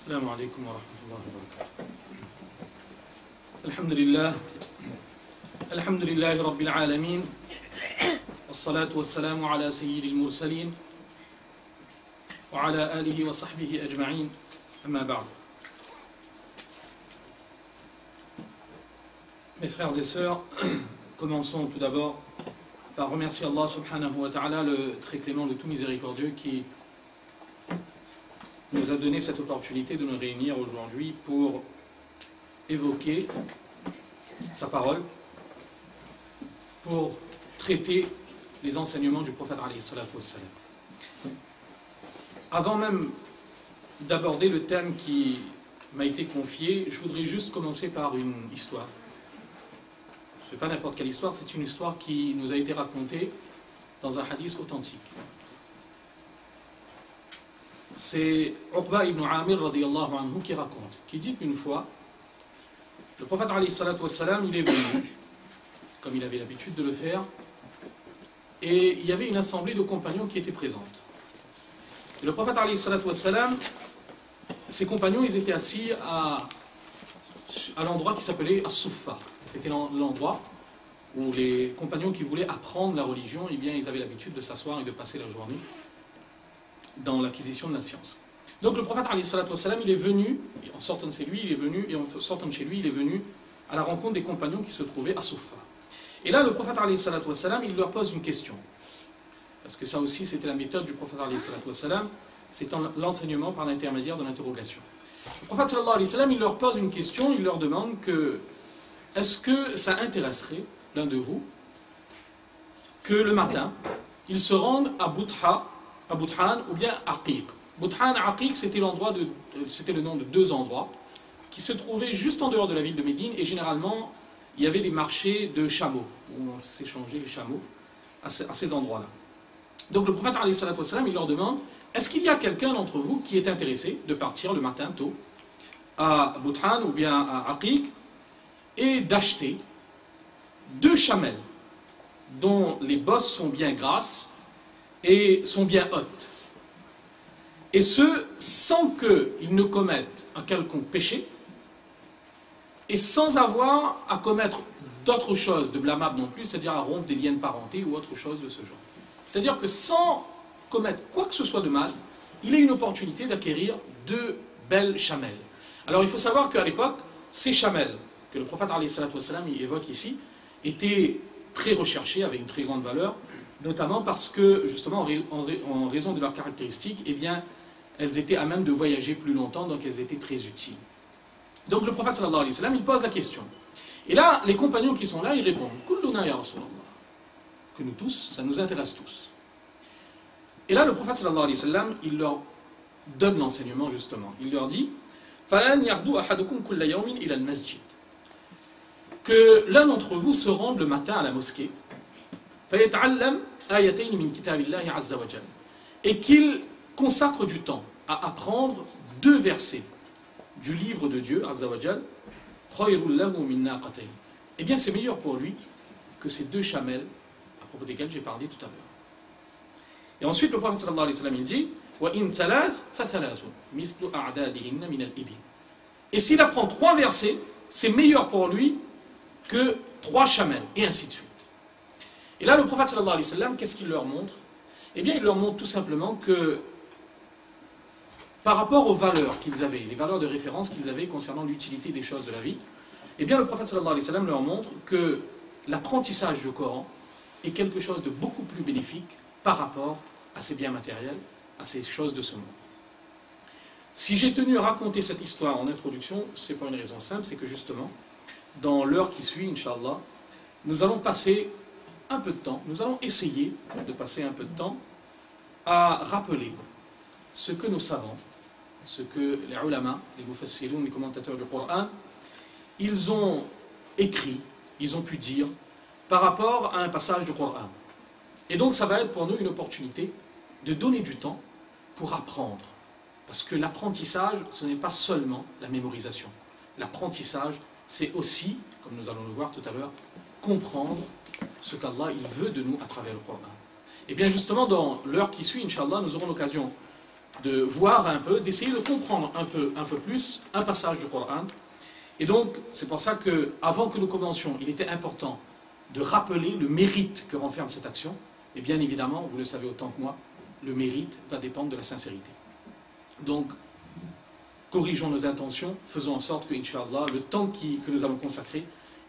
السلام عليكم ورحمة الله وبركاته. الحمد لله رب العالمين، والصلاة والسلام على سيد المرسلين وعلى آله وصحبه أجمعين، أما بعد. Mes frères et sœurs, commençons tout d'abord par remercier Allah subhanahu wa ta'ala, le très clément, le tout miséricordieux, qui nous a donné cette opportunité de nous réunir aujourd'hui pour évoquer sa parole, pour traiter les enseignements du prophète alayhi salatu wassalam. Avant même d'aborder le thème qui m'a été confié, je voudrais juste commencer par une histoire. Ce n'est pas n'importe quelle histoire, c'est une histoire qui nous a été racontée dans un hadith authentique. C'est Uqba ibn Amir radiyallahu anhu qui raconte, qui dit qu'une fois, le prophète alayhi salatu wassalam, il est venu, comme il avait l'habitude de le faire, et il y avait une assemblée de compagnons qui étaient présentes. Et le prophète alayhi salatu wassalam, ses compagnons, ils étaient assis à l'endroit qui s'appelait As-Suffa. C'était l'endroit où les compagnons qui voulaient apprendre la religion, eh bien, ils avaient l'habitude de s'asseoir et de passer la journée dans l'acquisition de la science. Donc le prophète alayhi salatu wassalam, il est venu, en sortant de chez lui, il est venu à la rencontre des compagnons qui se trouvaient à Suffa. Et là, le prophète alayhi salatu wassalam, il leur pose une question. Parce que ça aussi, c'était la méthode du prophète alayhi salatu wassalam, c'est l'enseignement par l'intermédiaire de l'interrogation. Le prophète sallallahu alayhi wa sallam, il leur pose une question, il leur demande que est-ce que ça intéresserait l'un de vous que le matin, il se rende à Bouthan ou bien Aqiq. Bouthan, Aqiq, c'était le nom de deux endroits qui se trouvaient juste en dehors de la ville de Médine, et généralement, il y avait des marchés de chameaux, où on s'échangeait les chameaux à ces endroits-là. Donc le prophète alayhi salatu wassalam, il leur demande, est-ce qu'il y a quelqu'un d'entre vous qui est intéressé de partir le matin tôt à Bouthan ou bien à Aqiq et d'acheter 2 chamelles dont les bosses sont bien grasses et sont bien hautes, et ce sans qu'ils ne commettent un quelconque péché et sans avoir à commettre d'autres choses de blâmables non plus, c'est-à-dire à rompre des liens de parenté ou autre chose de ce genre. C'est-à-dire que sans commettre quoi que ce soit de mal, il a une opportunité d'acquérir 2 belles chamelles. Alors il faut savoir qu'à l'époque, ces chamelles que le prophète alayhi salatu wassalam évoque ici étaient très recherchées, avec une très grande valeur, notamment parce que, justement, en raison de leurs caractéristiques, eh bien, elles étaient à même de voyager plus longtemps, donc elles étaient très utiles. Donc le prophète sallallahu alayhi wa sallam, il pose la question. Et là, les compagnons qui sont là, ils répondent « Kulluna ya Rasulallah » que nous tous, ça nous intéresse tous. Et là, le prophète sallallahu alayhi wa sallam, il leur donne l'enseignement, justement. Il leur dit « Falan yardu ahadukum kulla yawmin ila al-masjid » que l'un d'entre vous se rende le matin à la mosquée et qu'il consacre du temps à apprendre 2 versets du livre de Dieu Azza wa Jal, eh bien c'est meilleur pour lui que ces 2 chamelles à propos desquelles j'ai parlé tout à l'heure. Et ensuite le prophète sallallahu alayhi wa sallam, il dit et s'il apprend 3 versets, c'est meilleur pour lui que 3 chamelles, et ainsi de suite. Et là, le prophète sallallahu alayhi wa sallam, qu'est-ce qu'il leur montre? Eh bien, il leur montre tout simplement que, par rapport aux valeurs qu'ils avaient, les valeurs de référence qu'ils avaient concernant l'utilité des choses de la vie, eh bien, le prophète sallallahu alayhi wa sallam leur montre que l'apprentissage du Coran est quelque chose de beaucoup plus bénéfique par rapport à ces biens matériels, à ces choses de ce monde. Si j'ai tenu à raconter cette histoire en introduction, c'est pour une raison simple, c'est que justement, dans l'heure qui suit, Inch'Allah, nous allons passer un peu de temps, nous allons essayer de passer un peu de temps à rappeler ce que nos savants, ce que les ulama, les mufassiroun, les commentateurs du Coran, ils ont écrit, ils ont pu dire par rapport à un passage du Coran. Et donc ça va être pour nous une opportunité de donner du temps pour apprendre. Parce que l'apprentissage, ce n'est pas seulement la mémorisation. L'apprentissage, c'est aussi, comme nous allons le voir tout à l'heure, comprendre ce qu'Allah il veut de nous à travers le Coran. Et bien justement, dans l'heure qui suit, Inch'Allah, nous aurons l'occasion de voir un peu, d'essayer de comprendre un peu plus un passage du Coran. Et donc, c'est pour ça qu'avant que nous commencions, il était important de rappeler le mérite que renferme cette action. Et bien évidemment, vous le savez autant que moi, le mérite va dépendre de la sincérité. Donc, corrigeons nos intentions, faisons en sorte que, Inch'Allah, le temps que nous allons consacrer,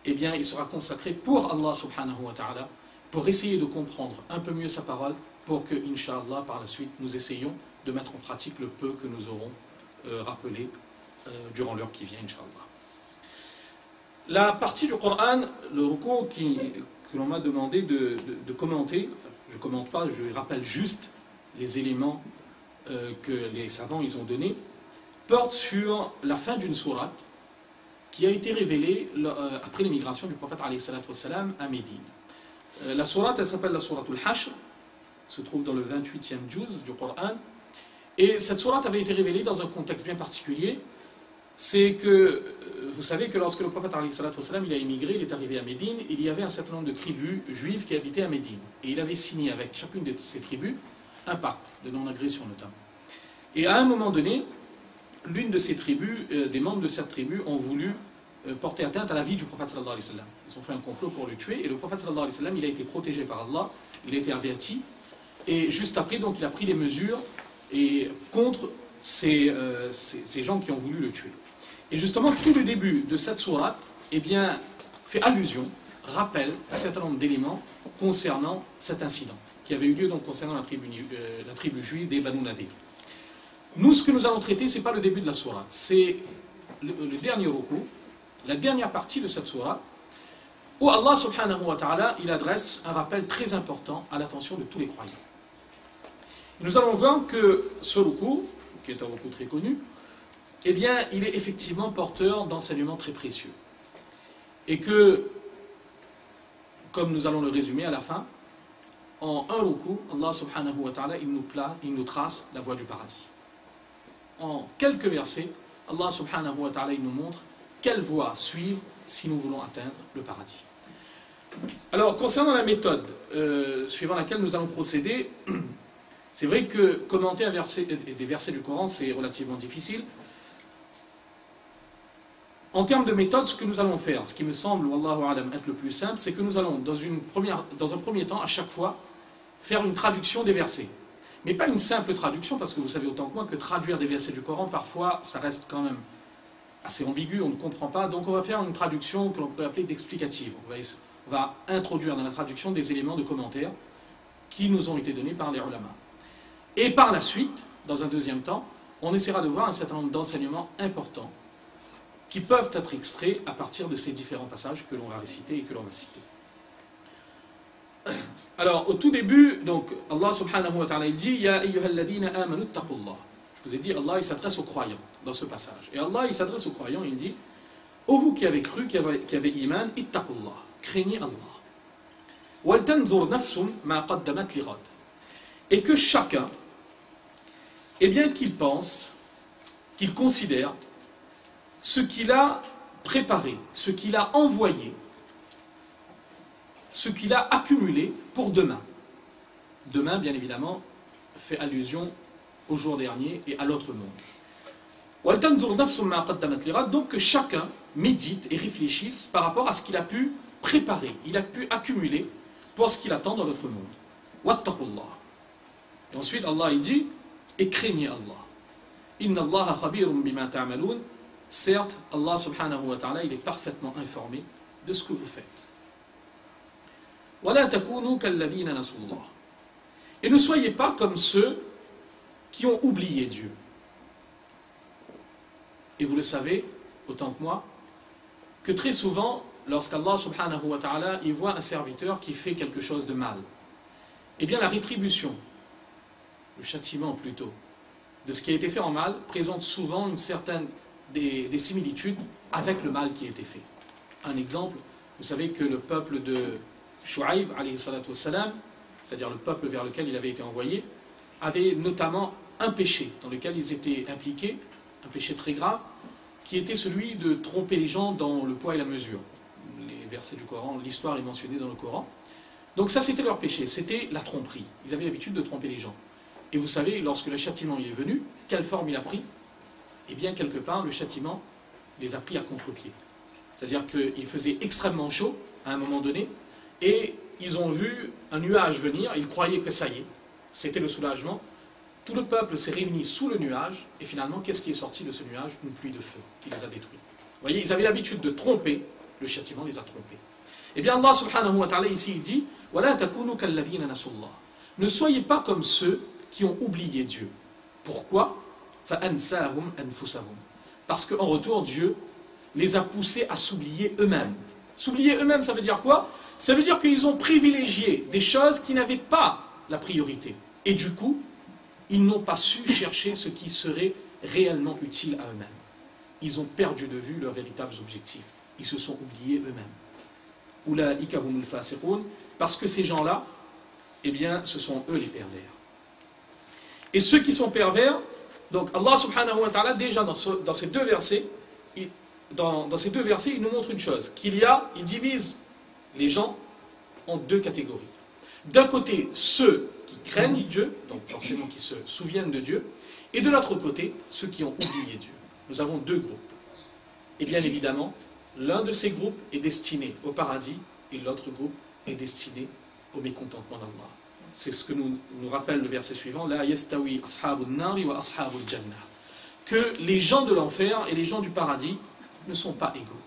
eh bien, il sera consacré pour Allah subhanahu wa ta'ala, pour essayer de comprendre un peu mieux sa parole, pour que, Inch'Allah, par la suite, nous essayions de mettre en pratique le peu que nous aurons rappelé durant l'heure qui vient, Inch'Allah. La partie du Coran, le recours que l'on m'a demandé de commenter, enfin, je ne commente pas, je rappelle juste les éléments que les savants ils ont donnés, porte sur la fin d'une sourate qui a été révélée après l'émigration du prophète alayhi salatu wassalam à Médine. La sourate, elle s'appelle la sourate al-Hashr, se trouve dans le 28e juz du Coran, et cette sourate avait été révélée dans un contexte bien particulier. C'est que, vous savez que lorsque le prophète alayhi salatu wassalam, il a émigré, il est arrivé à Médine, il y avait un certain nombre de tribus juives qui habitaient à Médine. Et il avait signé avec chacune de ces tribus un pacte de non-agression notamment. Et à un moment donné, l'une de ces tribus, des membres de cette tribu ont voulu porter atteinte à la vie du prophète sallallahu alayhi wa sallam. Ils ont fait un complot pour le tuer, et le prophète sallallahu alayhi wa sallam, il a été protégé par Allah, il a été averti, et juste après, donc, il a pris des mesures contre ces gens qui ont voulu le tuer. Et justement, tout le début de cette sourate, eh bien, fait allusion, rappelle un certain nombre d'éléments concernant cet incident, qui avait eu lieu donc concernant la tribu juive des Banu Nazir. Nous, ce que nous allons traiter, ce n'est pas le début de la sourate, c'est le dernier recours, la dernière partie de cette sourate, où Allah subhanahu wa ta'ala, il adresse un rappel très important à l'attention de tous les croyants. Et nous allons voir que ce recours, qui est un recours très connu, eh bien, il est effectivement porteur d'enseignements très précieux. Et que, comme nous allons le résumer à la fin, en un recours, Allah subhanahu wa ta'ala, il nous trace la voie du paradis. En quelques versets, Allah subhanahu wa ta'ala, il nous montre quelle voie suivre si nous voulons atteindre le paradis. Alors, concernant la méthode suivant laquelle nous allons procéder, c'est vrai que commenter des versets du Coran, c'est relativement difficile. En termes de méthode, ce que nous allons faire, ce qui me semble, wallahu a'lam, être le plus simple, c'est que nous allons, dans un premier temps, à chaque fois, faire une traduction des versets. Mais pas une simple traduction, parce que vous savez autant que moi que traduire des versets du Coran, parfois, ça reste quand même assez ambigu, on ne comprend pas. Donc on va faire une traduction que l'on peut appeler d'explicative. On va introduire dans la traduction des éléments de commentaires qui nous ont été donnés par les ulama. Et par la suite, dans un deuxième temps, on essaiera de voir un certain nombre d'enseignements importants qui peuvent être extraits à partir de ces différents passages que l'on va réciter et que l'on va citer. Alors, au tout début, donc, Allah subhanahu wa ta'ala, il dit « Ya ayyuhalladhina amanu taqullah » Je vous ai dit, Allah, il s'adresse aux croyants dans ce passage. Et Allah, il s'adresse aux croyants, il dit « Ô vous qui avez cru, qui avez iman, ittaqullah » craignez Allah. « Wal tanzur nafsum ma qaddamat lirad » Et que chacun, eh bien qu'il pense, qu'il considère ce qu'il a préparé, ce qu'il a envoyé, ce qu'il a accumulé pour demain. Demain, bien évidemment, fait allusion au jour dernier et à l'autre monde. Donc que chacun médite et réfléchisse par rapport à ce qu'il a pu préparer, il a pu accumuler pour ce qu'il attend dans l'autre monde. Et ensuite, Allah il dit, et craignez Allah. Inna Allah khabirum bima ta'malun. Certes, Allah subhanahu wa ta'ala, il est parfaitement informé de ce que vous faites. Et ne soyez pas comme ceux qui ont oublié Dieu. Et vous le savez, autant que moi, que très souvent, lorsqu'Allah subhanahu wa ta'ala, il voit un serviteur qui fait quelque chose de mal, eh bien la rétribution, le châtiment plutôt, de ce qui a été fait en mal, présente souvent une certaine des similitudes avec le mal qui a été fait. Un exemple, vous savez que le peuple de Shu'aib, alayhi salatu wassalam, c'est-à-dire le peuple vers lequel il avait été envoyé, avait notamment un péché dans lequel ils étaient impliqués, un péché très grave, qui était celui de tromper les gens dans le poids et la mesure. Les versets du Coran, l'histoire est mentionnée dans le Coran. Donc ça c'était leur péché, c'était la tromperie. Ils avaient l'habitude de tromper les gens. Et vous savez, lorsque le châtiment il est venu, quelle forme il a pris? Eh bien, quelque part, le châtiment les a pris à contre-pied. C'est-à-dire qu'il faisait extrêmement chaud à un moment donné, et ils ont vu un nuage venir, ils croyaient que ça y est, c'était le soulagement. Tout le peuple s'est réuni sous le nuage, et finalement, qu'est-ce qui est sorti de ce nuage? Une pluie de feu qui les a détruits. Vous voyez, ils avaient l'habitude de tromper, le châtiment les a trompés. Eh bien, Allah subhanahu wa ta'ala ici, il dit « وَلَا تَكُونُوا كَالَّذِينَ نَسُوا اللَّهَ » Ne soyez pas comme ceux qui ont oublié Dieu. Pourquoi? فَأَنْسَاهُمْ أَنفُسَهُمْ. Parce qu'en retour, Dieu les a poussés à s'oublier eux-mêmes. S'oublier eux-mêmes, ça veut dire quoi? Ça veut dire qu'ils ont privilégié des choses qui n'avaient pas la priorité. Et du coup, ils n'ont pas su chercher ce qui serait réellement utile à eux-mêmes. Ils ont perdu de vue leurs véritables objectifs. Ils se sont oubliés eux-mêmes. Oulaïka humul fasiqoun, parce que ces gens-là, eh bien, ce sont eux les pervers. Et ceux qui sont pervers, donc Allah subhanahu wa ta'ala, déjà dans ces deux versets, dans ces deux versets, il nous montre une chose, il divise les gens en deux catégories. D'un côté, ceux qui craignent Dieu, donc forcément qui se souviennent de Dieu, et de l'autre côté, ceux qui ont oublié Dieu. Nous avons deux groupes. Et bien évidemment, l'un de ces groupes est destiné au paradis, et l'autre groupe est destiné au mécontentement d'Allah. C'est ce que nous rappelle le verset suivant, La yastawi ashabun nari wa ashabul jannah. Que les gens de l'enfer et les gens du paradis ne sont pas égaux,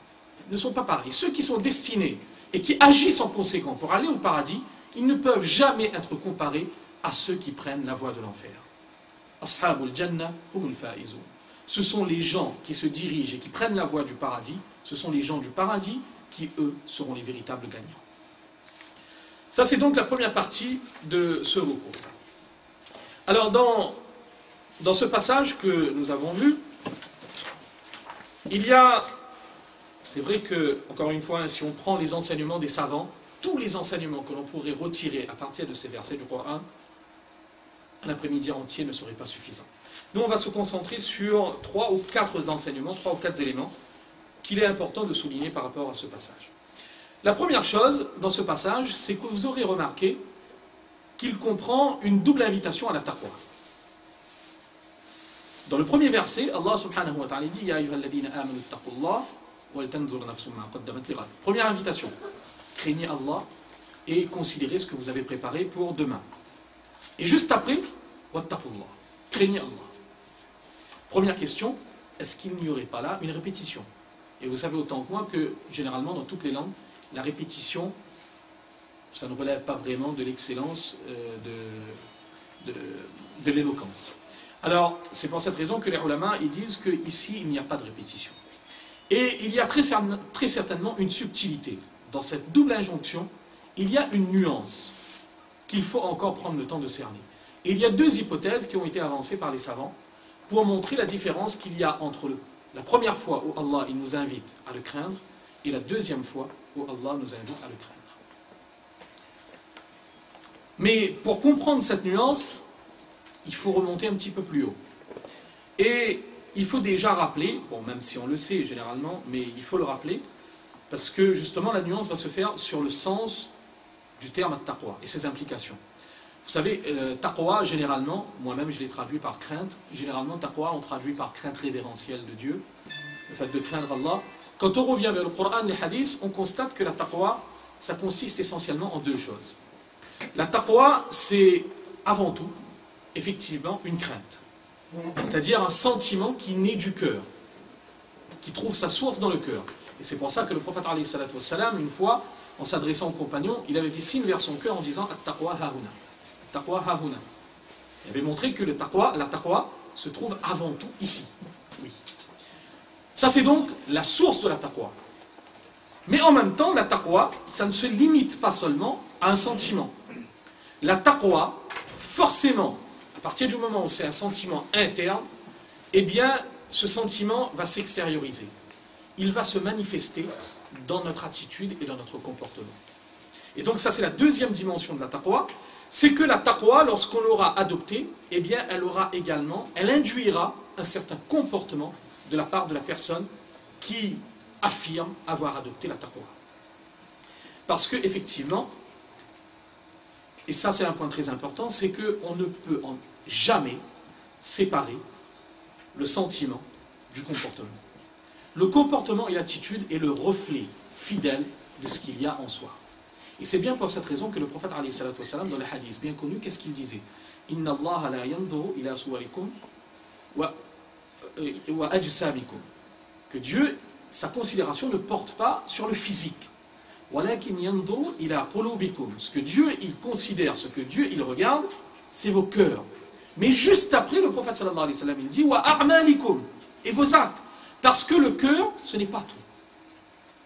ne sont pas pareils. Ceux qui sont destinés et qui agissent en conséquence pour aller au paradis, ils ne peuvent jamais être comparés à ceux qui prennent la voie de l'enfer. Ashabul jannah humul faizun. Ce sont les gens qui se dirigent et qui prennent la voie du paradis, ce sont les gens du paradis qui, eux, seront les véritables gagnants. Ça, c'est donc la première partie de ce recours. Alors, dans ce passage que nous avons vu, il y a, c'est vrai que, encore une fois, si on prend les enseignements des savants, tous les enseignements que l'on pourrait retirer à partir de ces versets du Coran, un après-midi entier ne serait pas suffisant. Nous, on va se concentrer sur 3 ou 4 enseignements, 3 ou 4 éléments qu'il est important de souligner par rapport à ce passage. La première chose dans ce passage, c'est que vous aurez remarqué qu'il comprend une double invitation à la taqwa. Dans le premier verset, Allah subhanahu wa ta'ala dit « Ya ayyuhalladhina amanu taqullah wa tanzur nafsum ma qaddamat lighad » Première invitation, craignez Allah et considérez ce que vous avez préparé pour demain. Et juste après, « wattaqullah » craignez Allah. Première question, est-ce qu'il n'y aurait pas là une répétition? Et vous savez autant que moi que, généralement, dans toutes les langues, la répétition, ça ne relève pas vraiment de l'excellence de l'éloquence. Alors, c'est pour cette raison que les ulama, ils disent qu'ici, il n'y a pas de répétition. Et il y a très certainement une subtilité. Dans cette double injonction, il y a une nuance qu'il faut encore prendre le temps de cerner. Et il y a 2 hypothèses qui ont été avancées par les savants pour montrer la différence qu'il y a entre la première fois où Allah il nous invite à le craindre et la deuxième fois où Allah nous invite à le craindre. Mais pour comprendre cette nuance, il faut remonter un petit peu plus haut. Et il faut déjà rappeler, bon même si on le sait généralement, mais il faut le rappeler, parce que justement la nuance va se faire sur le sens du terme taqwa et ses implications. Vous savez, taqwa, généralement, moi-même je l'ai traduit par crainte, généralement taqwa on traduit par crainte révérentielle de Dieu, le fait de craindre Allah. Quand on revient vers le Coran et les hadiths, on constate que la taqwa, ça consiste essentiellement en 2 choses. La taqwa, c'est avant tout, effectivement, une crainte. C'est-à-dire un sentiment qui naît du cœur, qui trouve sa source dans le cœur. Et c'est pour ça que le prophète, alayhi salatu wassalam, une fois, en s'adressant aux compagnons, il avait fait signe vers son cœur en disant « At-taqwa hahuna ». Taqwa hahuna. Il avait montré que la taqwa se trouve avant tout ici. Oui. Ça c'est donc la source de la taqwa. Mais en même temps, la taqwa, ça ne se limite pas seulement à un sentiment. La taqwa, forcément, à partir du moment où c'est un sentiment interne, eh bien, ce sentiment va s'extérioriser. Il va se manifester dans notre attitude et dans notre comportement. Et donc ça c'est la deuxième dimension de la taqwa, c'est que la taqwa, lorsqu'on l'aura adoptée, eh bien elle induira un certain comportement de la part de la personne qui affirme avoir adopté la taqwa. Parce que effectivement, et ça c'est un point très important, c'est qu'on ne peut jamais séparer le sentiment du comportement. Le comportement et l'attitude est le reflet fidèle de ce qu'il y a en soi. Et c'est bien pour cette raison que le prophète alayhi salatu wassalam, dans le hadith bien connu, qu'est-ce qu'il disait? Inna Allah la yanduru ila suwarikum wa ajsamikum. Que Dieu, sa considération ne porte pas sur le physique. Walakin yanduru ila qulubikum. Ce que Dieu il considère, ce que Dieu il regarde, c'est vos cœurs. Mais juste après, le prophète sallallahu alayhi wa sallam, il dit wa a'malikum, et vos actes. Parce que le cœur, ce n'est pas tout.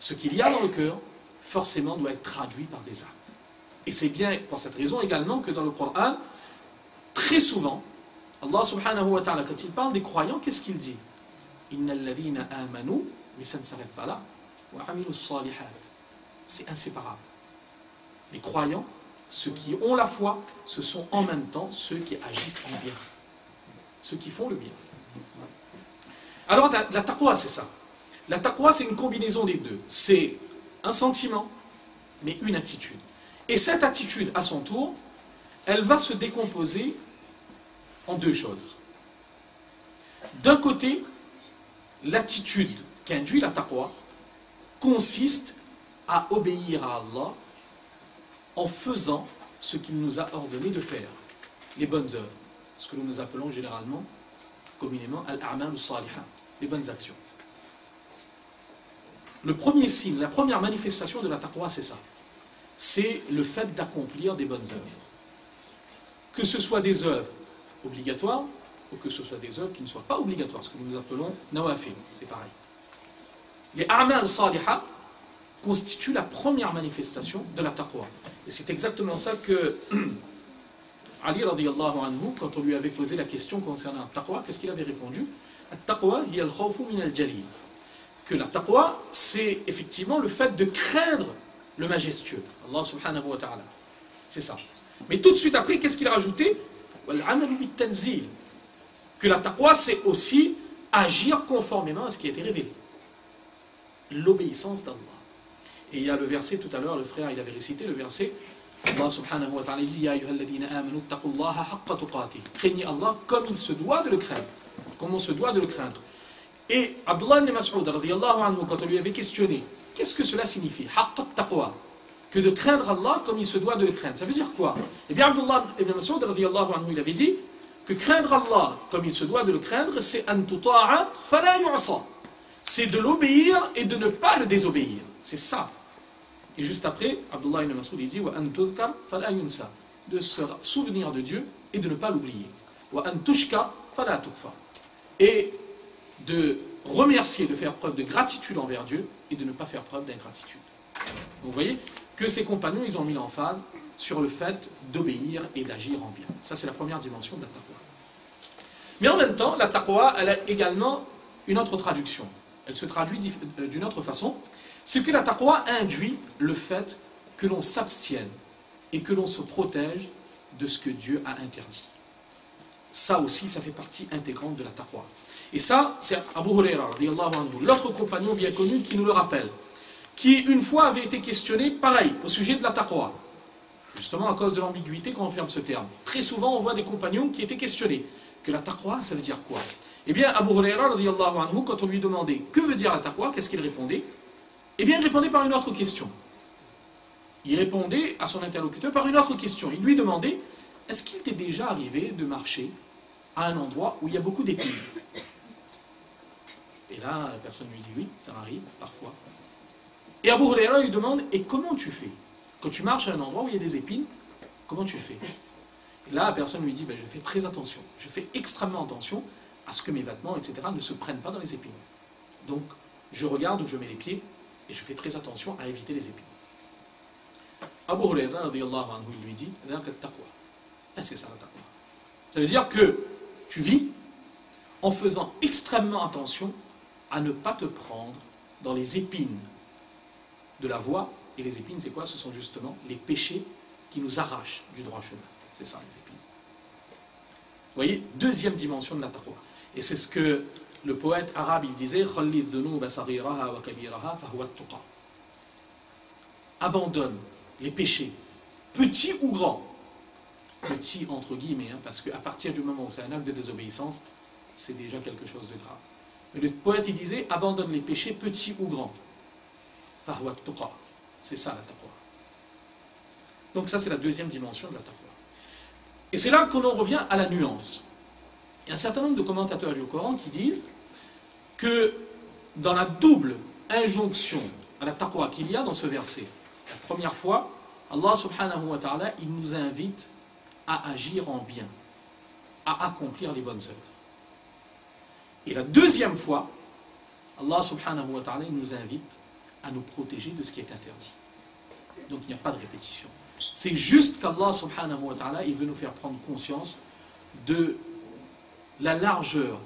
Ce qu'il y a dans le cœur, forcément, doit être traduit par des actes. Et c'est bien pour cette raison également que dans le Coran, très souvent, Allah subhanahu wa ta'ala, quand il parle des croyants, qu'est-ce qu'il dit? Innal ladhina amanu, mais ça ne s'arrête pas là. Wa amilu salihat. C'est inséparable. Les croyants, ceux qui ont la foi, ce sont en même temps ceux qui agissent en bien. Ceux qui font le bien. Alors la taqwa, c'est ça. La taqwa, c'est une combinaison des deux. C'est un sentiment, mais une attitude. Et cette attitude, à son tour, elle va se décomposer en deux choses. D'un côté, l'attitude qu'induit la taqwa consiste à obéir à Allah en faisant ce qu'il nous a ordonné de faire, les bonnes œuvres, ce que nous appelons généralement, communément, al-a'mal al-saliha, les bonnes actions. Le premier signe, la première manifestation de la taqwa, c'est ça. C'est le fait d'accomplir des bonnes œuvres. Que ce soit des œuvres obligatoires, ou que ce soit des œuvres qui ne soient pas obligatoires, ce que nous appelons nawafil, c'est pareil. Les a'mal saliha constituent la première manifestation de la taqwa. Et c'est exactement ça que Ali radiyallahu anhu, quand on lui avait posé la question concernant la taqwa, qu'est-ce qu'il avait répondu? At-taqwa hiya al-khawfu min al-jalil. Que la taqwa, c'est effectivement le fait de craindre le majestueux, Allah subhanahu wa ta'ala. C'est ça. Mais tout de suite après, qu'est-ce qu'il a rajouté? Que la taqwa, c'est aussi agir conformément à ce qui a été révélé. L'obéissance d'Allah. Et il y a le verset tout à l'heure, le frère, il avait récité le verset, Allah subhanahu wa ta'ala dit, Ya ayyuhalladhina amanu taqullaha haqqa tuqatih. Craignez Allah comme il se doit de le craindre. Comme on se doit de le craindre. Et Abdullah ibn Mas'ud, radiyallahu anhu, quand on lui avait questionné, qu'est-ce que cela signifie? Haqqa taqwa. Que de craindre Allah comme il se doit de le craindre. Ça veut dire quoi? Eh bien, Abdullah ibn Mas'ud, radiyallahu anhu, il avait dit que craindre Allah comme il se doit de le craindre, c'est an tuta'a fala yu'sa. C'est de l'obéir et de ne pas le désobéir. C'est ça. Et juste après, Abdullah ibn Mas'ud il dit wa an tuzkar fala yunsa. De se souvenir de Dieu et de ne pas l'oublier. Wa an tushkar fala tukfar. Et de remercier, de faire preuve de gratitude envers Dieu et de ne pas faire preuve d'ingratitude. Vous voyez que ces compagnons, ils ont mis l'emphase sur le fait d'obéir et d'agir en bien. Ça, c'est la première dimension de la taqwa. Mais en même temps, la taqwa, elle a également une autre traduction. Elle se traduit d'une autre façon. C'est que la taqwa induit le fait que l'on s'abstienne et que l'on se protège de ce que Dieu a interdit. Ça aussi, ça fait partie intégrante de la taqwa. Et ça, c'est Abu Huraira, l'autre compagnon bien connu qui nous le rappelle, qui une fois avait été questionné, pareil, au sujet de la taqwa. Justement à cause de l'ambiguïté qu'on enferme ce terme. Très souvent, on voit des compagnons qui étaient questionnés. Que la taqwa, ça veut dire quoi? Eh bien, Abu Huraira, quand on lui demandait que veut dire la taqwa, qu'est-ce qu'il répondait? Eh bien, il répondait par une autre question. Il répondait à son interlocuteur par une autre question. Il lui demandait, est-ce qu'il t'est déjà arrivé de marcher à un endroit où il y a beaucoup d'épines? Et là, la personne lui dit oui, ça arrive parfois. Et Abu Huraira lui demande, et comment tu fais? Quand tu marches à un endroit où il y a des épines, comment tu fais? Et là, la personne lui dit, ben, je fais très attention. Je fais extrêmement attention à ce que mes vêtements, etc., ne se prennent pas dans les épines. Donc, je regarde où je mets les pieds et je fais très attention à éviter les épines. Abu Huraira, il lui dit, c'est ça la taqwa. Ça veut dire que tu vis en faisant extrêmement attention à ne pas te prendre dans les épines de la voie. Et les épines, c'est quoi? Ce sont justement les péchés qui nous arrachent du droit chemin. C'est ça, les épines. Vous voyez, deuxième dimension de la taqwa. Et c'est ce que le poète arabe, il disait, abandonne les péchés, petits ou grands, petit entre guillemets, hein, parce qu'à partir du moment où c'est un acte de désobéissance, c'est déjà quelque chose de grave. Mais le poète, il disait, abandonne les péchés, petits ou grands. Fahwa tuqa. C'est ça la taqwa. Donc ça, c'est la deuxième dimension de la taqwa. Et c'est là qu'on en revient à la nuance. Il y a un certain nombre de commentateurs du Coran qui disent que dans la double injonction à la taqwa qu'il y a dans ce verset, la première fois, Allah subhanahu wa ta'ala, il nous invite à agir en bien, à accomplir les bonnes œuvres. Et la deuxième fois, Allah subhanahu wa ta'ala, il nous invite à nous protéger de ce qui est interdit. Donc il n'y a pas de répétition. C'est juste qu'Allah subhanahu wa ta'ala, il veut nous faire prendre conscience de la largeur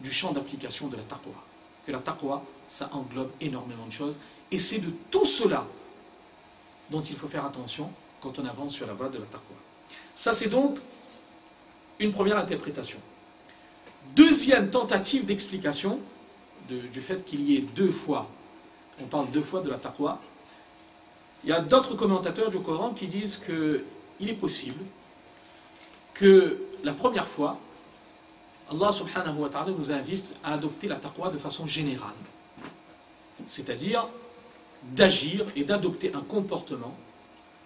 du champ d'application de la taqwa. Que la taqwa, ça englobe énormément de choses. Et c'est de tout cela dont il faut faire attention quand on avance sur la voie de la taqwa. Ça, c'est donc une première interprétation. Deuxième tentative d'explication du fait qu'il y ait deux fois, on parle deux fois de la taqwa. Il y a d'autres commentateurs du Coran qui disent qu'il est possible que la première fois, Allah subhanahu wa ta'ala nous invite à adopter la taqwa de façon générale. C'est-à-dire d'agir et d'adopter un comportement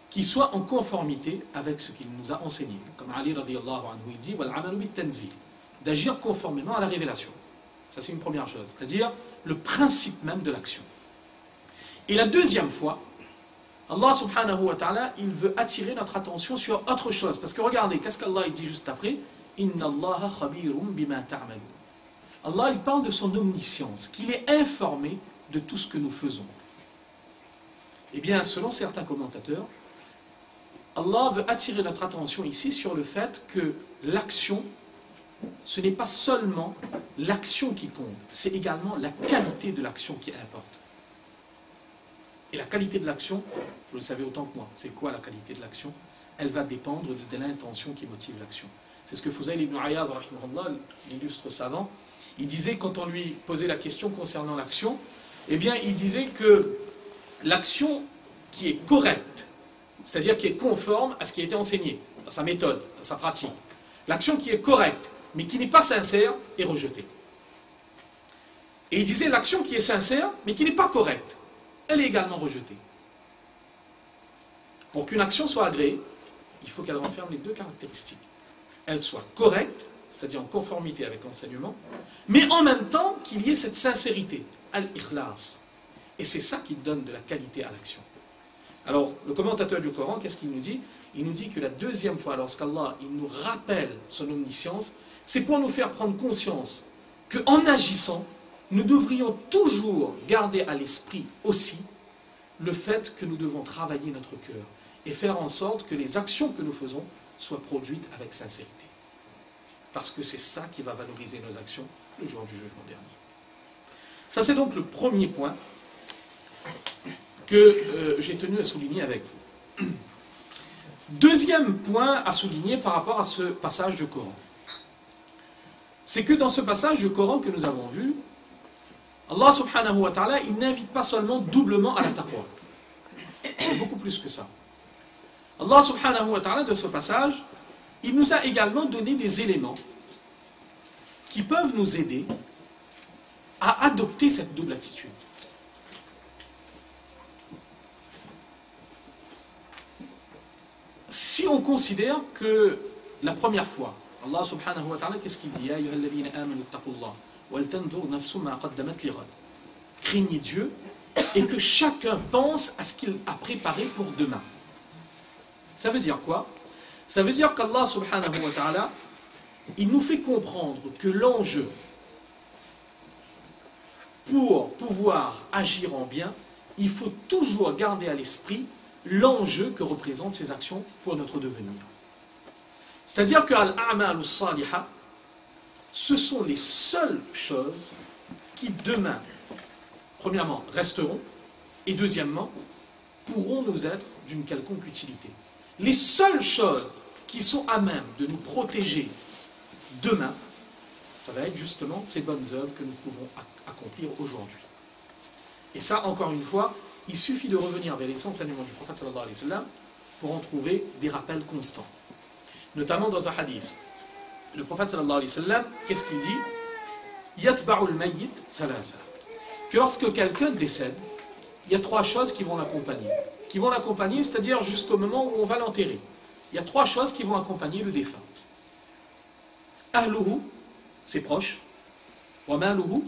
qui soit en conformité avec ce qu'il nous a enseigné. Comme Ali radiyallahu anhu, il dit « Wal amalu bit tanzil » d'agir conformément à la révélation. Ça, c'est une première chose, c'est-à-dire le principe même de l'action. Et la deuxième fois, Allah subhanahu wa ta'ala, il veut attirer notre attention sur autre chose. Parce que regardez, qu'est-ce qu'Allah dit juste après? Inna Allaha khabirum bima ta'malun. Allah, il parle de son omniscience, qu'il est informé de tout ce que nous faisons. Eh bien, selon certains commentateurs, Allah veut attirer notre attention ici sur le fait que l'action, ce n'est pas seulement l'action qui compte, c'est également la qualité de l'action qui importe. Et la qualité de l'action, vous le savez autant que moi, c'est quoi la qualité de l'action? Elle va dépendre de l'intention qui motive l'action. C'est ce que Fuzayl ibn Ayaz, l'illustre savant, il disait quand on lui posait la question concernant l'action, eh bien il disait que l'action qui est correcte, c'est-à-dire qui est conforme à ce qui a été enseigné, dans sa méthode, dans sa pratique, l'action qui est correcte, mais qui n'est pas sincère, est rejetée. Et il disait l'action qui est sincère, mais qui n'est pas correcte, elle est également rejetée. Pour qu'une action soit agréée, il faut qu'elle renferme les deux caractéristiques. Elle soit correcte, c'est-à-dire en conformité avec l'enseignement, mais en même temps qu'il y ait cette sincérité, al-ikhlas. Et c'est ça qui donne de la qualité à l'action. Alors, le commentateur du Coran, qu'est-ce qu'il nous dit? Il nous dit que la deuxième fois, lorsqu'Allah il nous rappelle son omniscience, c'est pour nous faire prendre conscience qu'en agissant, nous devrions toujours garder à l'esprit aussi le fait que nous devons travailler notre cœur et faire en sorte que les actions que nous faisons soient produites avec sincérité. Parce que c'est ça qui va valoriser nos actions le jour du jugement dernier. Ça, c'est donc le premier point que j'ai tenu à souligner avec vous. Deuxième point à souligner par rapport à ce passage du Coran. C'est que dans ce passage du Coran que nous avons vu, Allah subhanahu wa ta'ala, il n'invite pas seulement doublement à la taqwa. Mais beaucoup plus que ça. Allah subhanahu wa ta'ala, de ce passage, il nous a également donné des éléments qui peuvent nous aider à adopter cette double attitude. Si on considère que la première fois, Allah subhanahu wa ta'ala, qu'est-ce qu'il dit? Ya ayyuhalladhina amanu ittaqullah wal tanzur nafsum ma qaddamat lighad. Craignez Dieu et que chacun pense à ce qu'il a préparé pour demain. Ça veut dire quoi? Ça veut dire qu'Allah subhanahu wa ta'ala, il nous fait comprendre que l'enjeu pour pouvoir agir en bien, il faut toujours garder à l'esprit l'enjeu que représentent ces actions pour notre devenir. C'est-à-dire que al-a'mal as-saliha, ce sont les seules choses qui demain, premièrement, resteront, et deuxièmement, pourront nous être d'une quelconque utilité. Les seules choses qui sont à même de nous protéger demain, ça va être justement ces bonnes œuvres que nous pouvons accomplir aujourd'hui. Et ça, encore une fois, il suffit de revenir vers les enseignements du prophète sallallahu alayhi wa sallam pourront trouver des rappels constants. Notamment dans un hadith. Le prophète sallallahu alayhi wa sallam, qu'est-ce qu'il dit? Yatba'ul mayyit thalatha. Que lorsque quelqu'un décède, il y a trois choses qui vont l'accompagner. Qui vont l'accompagner, c'est-à-dire jusqu'au moment où on va l'enterrer. Il y a trois choses qui vont accompagner le défunt. Ahluhu, ses proches. Wa maluhu,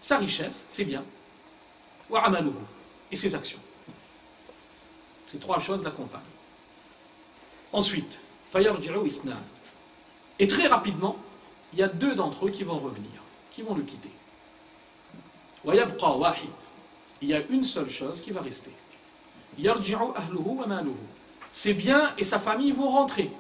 sa richesse, ses biens. Wa amaluhu, et ses actions. Ces trois choses l'accompagnent. Ensuite, fayarji'u isnan. Et très rapidement, il y a deux d'entre eux qui vont revenir, qui vont le quitter. Wa yabqa wahid. Il y a une seule chose qui va rester. Yarji'u ahluhu wa maluhu. Ses biens et sa famille vont rentrer.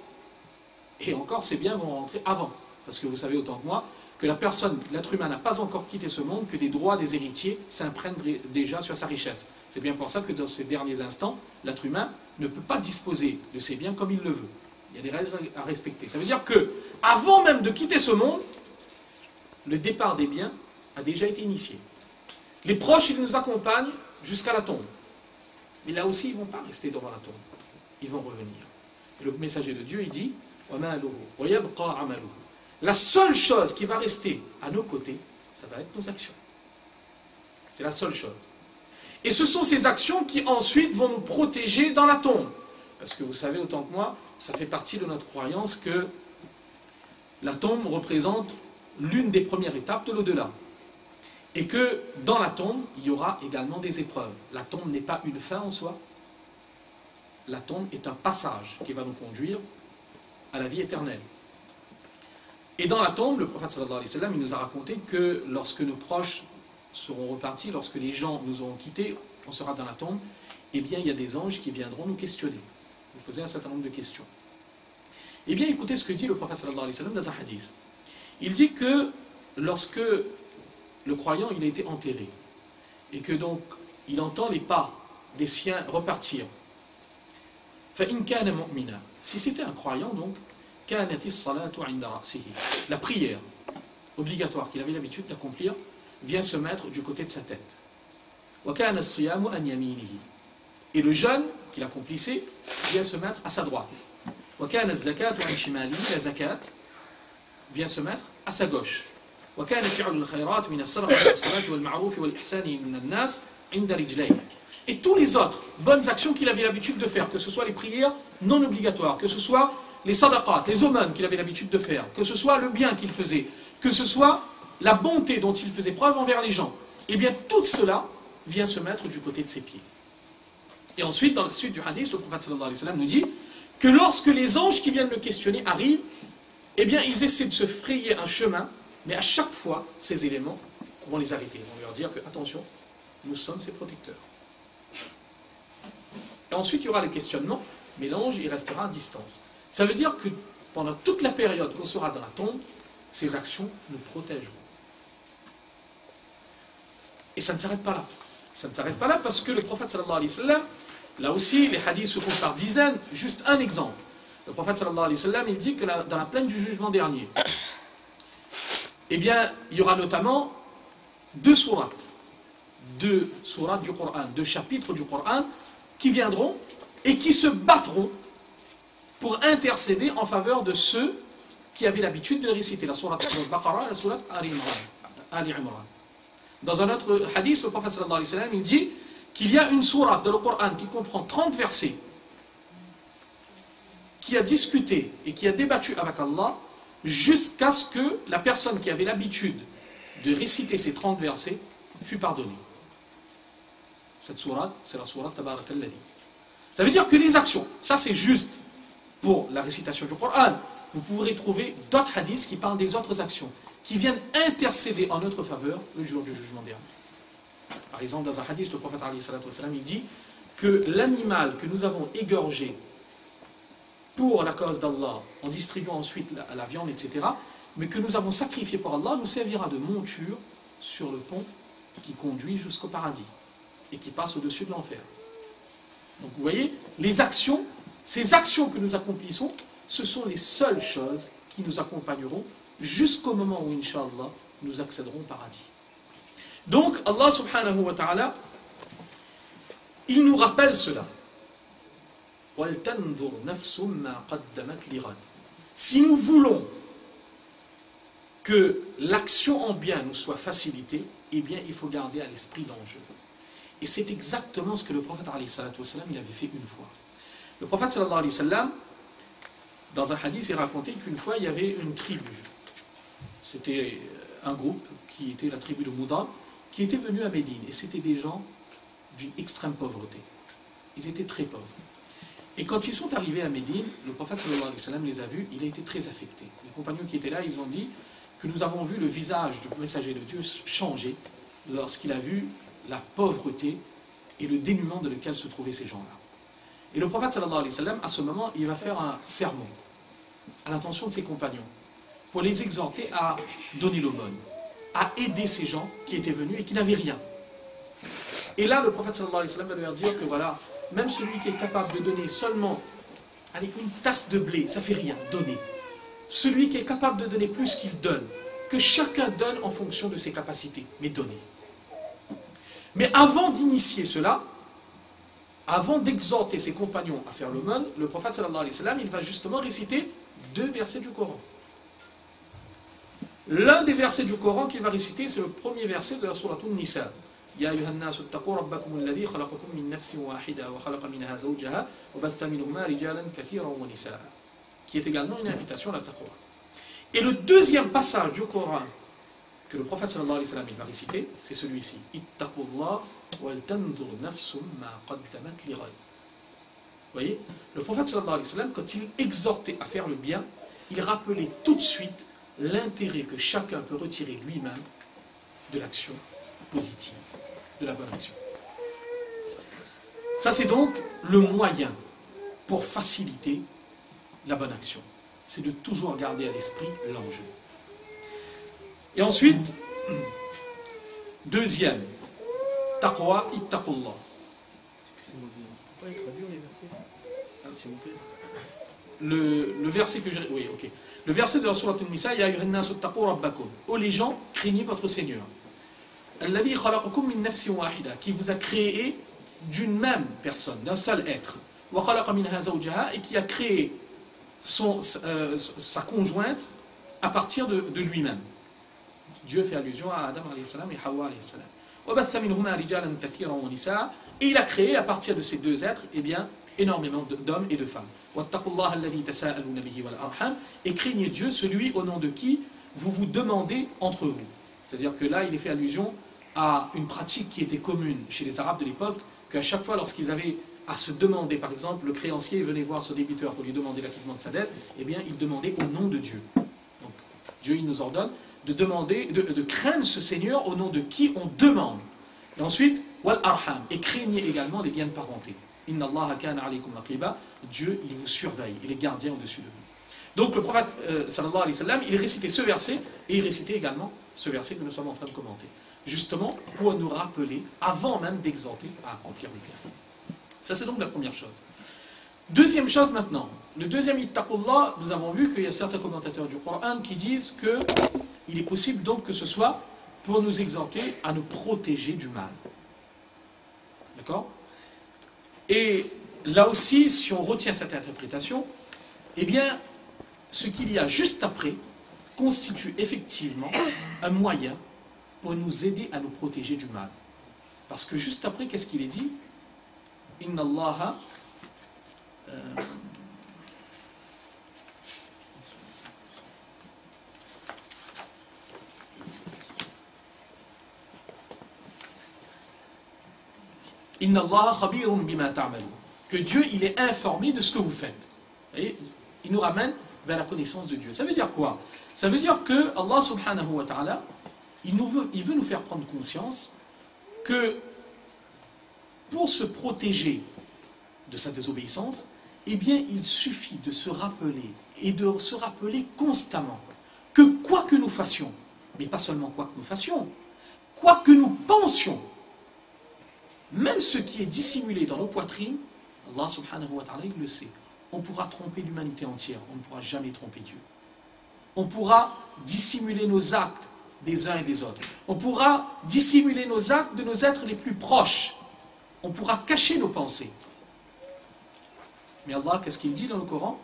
Et encore, ses biens vont rentrer avant. Parce que vous savez autant que moi que la personne, l'être humain n'a pas encore quitté ce monde, que des droits des héritiers s'imprègnent déjà sur sa richesse. C'est bien pour ça que dans ces derniers instants, l'être humain ne peut pas disposer de ses biens comme il le veut. Il y a des règles à respecter. Ça veut dire que, avant même de quitter ce monde, le départ des biens a déjà été initié. Les proches, ils nous accompagnent jusqu'à la tombe. Mais là aussi, ils ne vont pas rester devant la tombe. Ils vont revenir. Et le messager de Dieu, il dit la seule chose qui va rester à nos côtés, ça va être nos actions. C'est la seule chose. Et ce sont ces actions qui ensuite vont nous protéger dans la tombe. Parce que vous savez autant que moi, ça fait partie de notre croyance que la tombe représente l'une des premières étapes de l'au-delà. Et que dans la tombe, il y aura également des épreuves. La tombe n'est pas une fin en soi. La tombe est un passage qui va nous conduire à la vie éternelle. Et dans la tombe, le prophète sallallahu alayhi wa sallam, il nous a raconté que lorsque nos proches seront repartis, lorsque les gens nous auront quittés, on sera dans la tombe, eh bien il y a des anges qui viendront nous questionner, nous poser un certain nombre de questions. Eh bien écoutez ce que dit le prophète sallallahu alayhi wa sallam dans un hadith. Il dit que lorsque le croyant il a été enterré, et que donc il entend les pas des siens repartir, فَإِنْ كَانَ مُؤْمِنًا, si c'était un croyant donc, كَانَتِ الصَّلَاةُ عِنْدَ رَأْسِهِ, la prière obligatoire qu'il avait l'habitude d'accomplir vient se mettre du côté de sa tête. وَكَانَ الصِّيَامُ عَنْ يَمِينِهِ, et le jeûne qu'il accomplissait vient se mettre à sa droite. وَكَانَ الزَّكَاةُ عَنْ شِمَالِهِ, la zakat vient se mettre à sa gauche. وَكَانَ فِعْلُ الْخَيْرَاتِ مِنَ الصَّدَقَةِ وَالصَّلَاةِ وَالْمَعْرُوفِ وَالْإِحْسَانِ مِنَ النَّاسِ عِنْدَ رِجْلَيْهِ. Et tous les autres bonnes actions qu'il avait l'habitude de faire, que ce soit les prières non obligatoires, que ce soit les sadaqat, les aumônes qu'il avait l'habitude de faire, que ce soit le bien qu'il faisait, que ce soit la bonté dont il faisait preuve envers les gens, eh bien tout cela vient se mettre du côté de ses pieds. Et ensuite, dans la suite du hadith, le prophète sallallahu alayhi wa sallam nous dit que lorsque les anges qui viennent le questionner arrivent, eh bien ils essaient de se frayer un chemin, mais à chaque fois, ces éléments vont les arrêter, vont leur dire que, attention, nous sommes ses protecteurs. Et ensuite, il y aura le questionnement, mais l'ange, il restera à distance. Ça veut dire que pendant toute la période qu'on sera dans la tombe, ces actions nous protégeront. Et ça ne s'arrête pas là. Ça ne s'arrête pas là parce que le prophète sallallahu alayhi wa sallam, là aussi, les hadiths se comptent par dizaines. Juste un exemple. Le prophète sallallahu alayhi wa sallam, il dit que dans la plaine du jugement dernier, eh bien, il y aura notamment deux sourates du Coran, deux chapitres du Coran, qui viendront et qui se battront pour intercéder en faveur de ceux qui avaient l'habitude de réciter la sourate Al-Baqarah et la sourate Ali Imran. Dans un autre hadith, le prophète sallallahu alayhi wa sallam, il dit qu'il y a une sourate dans le Coran qui comprend 30 versets, qui a discuté et qui a débattu avec Allah jusqu'à ce que la personne qui avait l'habitude de réciter ces 30 versets fût pardonnée. Cette sourate, c'est la sourate Tabarak al-Ladhi. Ça veut dire que les actions, ça c'est juste pour la récitation du Coran. Vous pourrez trouver d'autres hadiths qui parlent des autres actions, qui viennent intercéder en notre faveur le jour du jugement dernier. Par exemple, dans un hadith, le prophète alayhi salatu wassalam, il dit que l'animal que nous avons égorgé pour la cause d'Allah, en distribuant ensuite la viande, etc., mais que nous avons sacrifié pour Allah, nous servira de monture sur le pont qui conduit jusqu'au paradis et qui passe au-dessus de l'enfer. Donc vous voyez, les actions, ces actions que nous accomplissons, ce sont les seules choses qui nous accompagneront jusqu'au moment où, Inch'Allah, nous accéderons au paradis. Donc, Allah subhanahu wa ta'ala, il nous rappelle cela. وَلْتَنْظُرْ نَفْسٌ مَا قَدَّمَتْ لِغَدٍ. Si nous voulons que l'action en bien nous soit facilitée, eh bien il faut garder à l'esprit l'enjeu. Et c'est exactement ce que le prophète alayhi salatu wassalam, il avait fait une fois. Le prophète sallallahu alayhi wa sallam, dans un hadith, il racontait qu'une fois il y avait une tribu. C'était un groupe qui était la tribu de Mouda, qui était venu à Médine. Et c'était des gens d'une extrême pauvreté. Ils étaient très pauvres. Et quand ils sont arrivés à Médine, le prophète sallallahu alayhi wa sallam les a vus, il a été très affecté. Les compagnons qui étaient là, ils ont dit que nous avons vu le visage du messager de Dieu changer lorsqu'il a vu la pauvreté et le dénuement dans lequel se trouvaient ces gens-là. Et le prophète sallallahu alayhi wa sallam, à ce moment, il va faire un sermon à l'intention de ses compagnons pour les exhorter à donner l'aumône, à aider ces gens qui étaient venus et qui n'avaient rien. Et là, le prophète sallallahu alayhi wa sallam va leur dire que voilà, même celui qui est capable de donner seulement une tasse de blé, ça fait rien, donner. Celui qui est capable de donner plus qu'il donne, que chacun donne en fonction de ses capacités, mais donner. Mais avant d'initier cela, avant d'exhorter ses compagnons à faire l'aumône, le prophète sallallahu alayhi wa sallam, il va justement réciter 2 versets du Coran. L'un des versets du Coran qu'il va réciter, c'est le premier verset de la sourate An-Nisa. Ya ayyuhan nasu ittaqu rabbakum alladhi khalaqakum min nafsin wahida wa khalaqa minha zawjaha wa batha minhuma rijalan kathiran wa nisaa, qui est également une invitation à la taqwa. Et le deuxième passage du Coran que le prophète sallallahu alayhi wa sallam il va réciter, c'est celui-ci. Ittaqullah wal tanzur nafsum ma qaddamat lighad. Vous voyez, le prophète sallallahu alayhi wa sallam, quand il exhortait à faire le bien, il rappelait tout de suite l'intérêt que chacun peut retirer lui-même de l'action positive, de la bonne action. Ça, c'est donc le moyen pour faciliter la bonne action. C'est de toujours garder à l'esprit l'enjeu. Et ensuite, deuxième, taqwa, ittaqullah. Excusez-moi, vous pouvez traduire les versets, s'il vous plaît. Le verset que j'ai... Oui, ok. Le verset de la sourate An-Nisa, Ya ayyuhan nasu ittaqu rabbakum. Oh les gens, craignez votre Seigneur. Alladhi khalaqakum min nafsin wahida, qui vous a créé d'une même personne, d'un seul être. Wa khalaqa minha zawjaha, et qui a créé sa conjointe à partir de lui-même. Dieu fait allusion à Adam alayhi salam et Hawa alayhi salam. Wa batha minhuma rijalan kathiran wa nisaa, et il a créé à partir de ces deux êtres, eh bien, énormément d'hommes et de femmes. Wattaqullaha alladhi tasaaluna bihi wal arham, et craignez Dieu, celui au nom de qui vous vous demandez entre vous. C'est-à-dire que là, il est fait allusion à une pratique qui était commune chez les Arabes de l'époque, qu'à chaque fois, lorsqu'ils avaient à se demander, par exemple, le créancier venait voir son débiteur pour lui demander l'acquittement de sa dette, eh bien, il demandait au nom de Dieu. Donc, Dieu, il nous ordonne de demander, de craindre ce Seigneur au nom de qui on demande. Et ensuite, wal arham, et craignez également les liens de parenté. Inna Allah kana alaykum raqiba, Dieu, il vous surveille, il est gardien au-dessus de vous. Donc le prophète sallallahu alayhi wa sallam, il récitait ce verset et il récitait également ce verset que nous sommes en train de commenter. Justement pour nous rappeler, avant même d'exhorter à accomplir le bien. Ça c'est donc la première chose. Deuxième chose maintenant, le deuxième ittaqullah, nous avons vu qu'il y a certains commentateurs du Coran qui disent qu'il est possible donc que ce soit pour nous exhorter à nous protéger du mal. D'accord ? Et là aussi, si on retient cette interprétation, eh bien, ce qu'il y a juste après constitue effectivement un moyen pour nous aider à nous protéger du mal. Parce que juste après, qu'est-ce qu'il est dit ? Inna Allah Inna Allah khabirun bima ta'malun. Que Dieu, il est informé de ce que vous faites. Vous voyez, il nous ramène vers la connaissance de Dieu. Ça veut dire quoi? Ça veut dire que Allah subhanahu wa ta'ala, il veut nous faire prendre conscience que pour se protéger de sa désobéissance, eh bien, il suffit de se rappeler, et de se rappeler constamment, que quoi que nous fassions, mais pas seulement quoi que nous fassions, quoi que nous pensions, même ce qui est dissimulé dans nos poitrines, Allah subhanahu wa ta'ala, il le sait. On pourra tromper l'humanité entière, on ne pourra jamais tromper Dieu. On pourra dissimuler nos actes des uns et des autres. On pourra dissimuler nos actes de nos êtres les plus proches. On pourra cacher nos pensées. Mais Allah, qu'est-ce qu'il dit dans le Coran?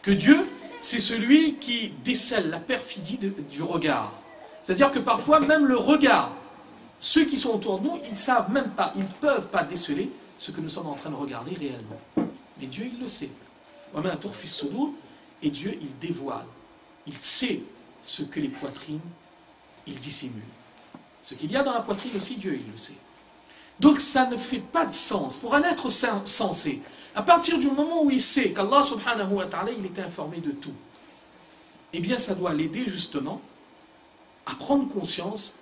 Que Dieu, c'est celui qui décèle la perfidie du regard. C'est-à-dire que parfois, même le regard, ceux qui sont autour de nous, ils ne savent même pas, ils ne peuvent pas déceler ce que nous sommes en train de regarder réellement. Mais Dieu, il le sait. Et Dieu, il dévoile. Il sait ce que les poitrines, il dissimule. Ce qu'il y a dans la poitrine aussi, Dieu, il le sait. Donc ça ne fait pas de sens. Pour un être sensé, à partir du moment où il sait qu'Allah subhanahu wa ta'ala, il est informé de tout, eh bien ça doit l'aider justement à prendre conscience